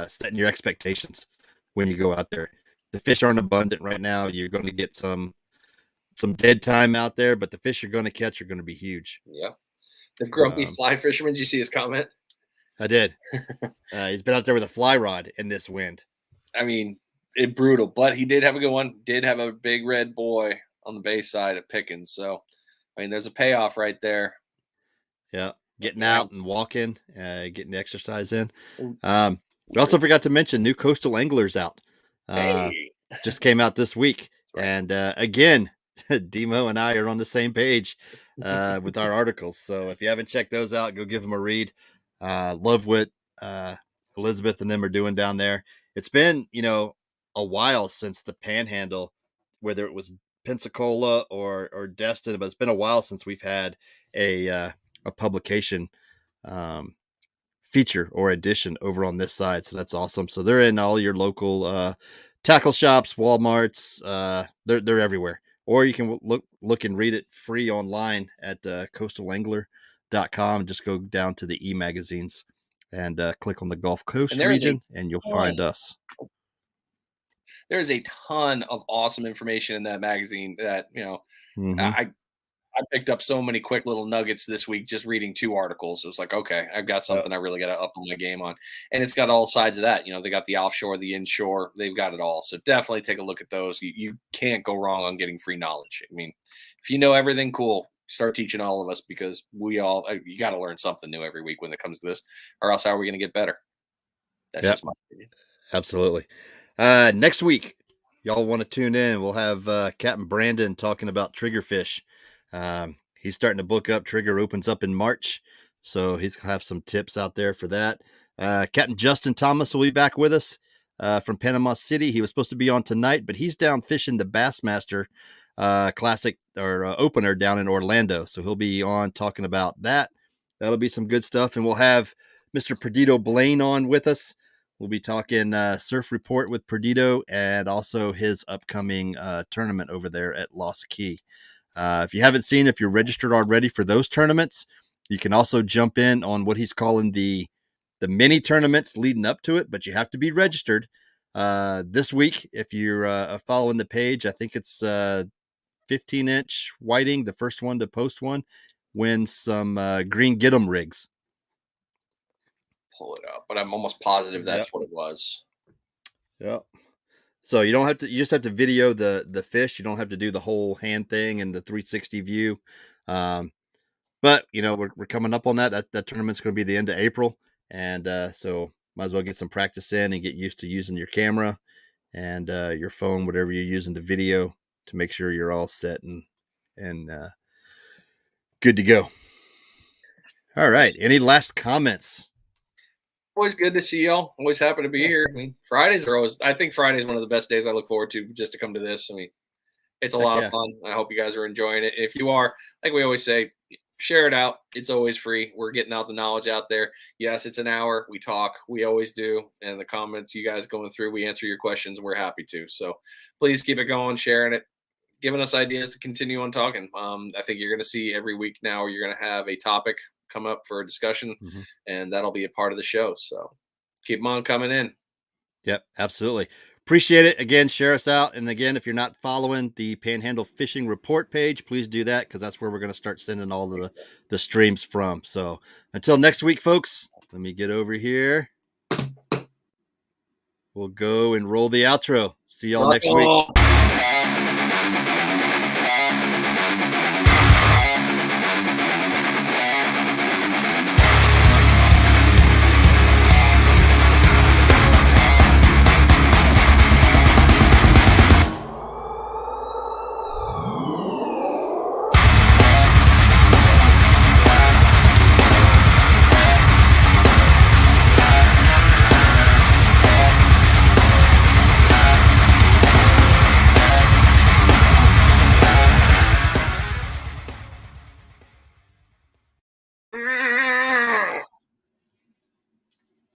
setting your expectations when you go out there. The fish aren't abundant right now. You're going to get some dead time out there, but the fish you're going to catch are going to be huge. Yeah. The grumpy fly fisherman. Did you see his comment? I did. He's been out there with a fly rod in this wind. I mean, it's brutal, but he did have a good one. Did have a big red boy on the bay side at Pickens. So, I mean, there's a payoff right there. Yeah. Getting out and walking, getting the exercise in. We also forgot to mention new coastal anglers out. Just came out this week. Right. And again, Demo and I are on the same page with our articles. So if you haven't checked those out, go give them a read. Love what Elizabeth and them are doing down there. It's been, a while since the Panhandle, whether it was Pensacola or Destin, but it's been a while since we've had a publication feature or edition over on this side. So that's awesome. So they're in all your local tackle shops, Walmarts. They're everywhere. Or you can look and read it free online at coastalangler.com. Just go down to the e-magazines and click on the Gulf Coast region, and you'll find us. There's a ton of awesome information in that magazine that, I picked up so many quick little nuggets this week just reading 2 articles. It was like, okay, I've got something I really got to up on my game on. And it's got all sides of that. They got the offshore, the inshore. They've got it all. So definitely take a look at those. You can't go wrong on getting free knowledge. I mean, if you know everything, cool. Start teaching all of us, because you got to learn something new every week when it comes to this, or else how are we going to get better? That's just my opinion. Absolutely. Next week, y'all want to tune in. We'll have Captain Brandon talking about triggerfish. He's starting to book up. Trigger opens up in March, so he's gonna have some tips out there for that. Captain Justin Thomas will be back with us from Panama City. He was supposed to be on tonight, but he's down fishing the Bassmaster Classic or opener down in Orlando, so he'll be on talking about that. That'll be some good stuff, and we'll have Mr. Perdido Blaine on with us. We'll be talking surf report with Perdido, and also his upcoming tournament over there at Lost Key. If you haven't seen, if you're registered already for those tournaments, you can also jump in on what he's calling the mini tournaments leading up to it, but you have to be registered. This week, if you're following the page, I think it's 15-inch whiting, the first one to post one, wins some green get 'em rigs. Pull it up, but I'm almost positive that's what it was. Yep. So you just have to video the fish. You don't have to do the whole hand thing and the 360 view. But we're coming up on that. That tournament's going to be the end of April. And so might as well get some practice in and get used to using your camera and your phone, whatever you're using to video, to make sure you're all set and good to go. All right. Any last comments? Always good to see y'all. Always happy to be here. I mean, I think Friday is one of the best days I look forward to, just to come to this. I mean, it's a lot of fun. I hope you guys are enjoying it. If you are, like we always say, share it out. It's always free. We're getting out the knowledge out there. Yes, it's an hour. We talk. We always do. And the comments you guys going through, we answer your questions. We're happy to. So please keep it going, sharing it, giving us ideas to continue on talking. I think you're going to see every week now you're going to have a topic come up for a discussion, and that'll be a part of the show. So keep them on coming in. Yep, absolutely. Appreciate it. Again, share us out. And again, if you're not following the Panhandle Fishing Report page, please do that, because that's where we're going to start sending all the streams from. So until next week, folks, let me get over here. we'll go and roll the outro. See y'all Rock next week. on.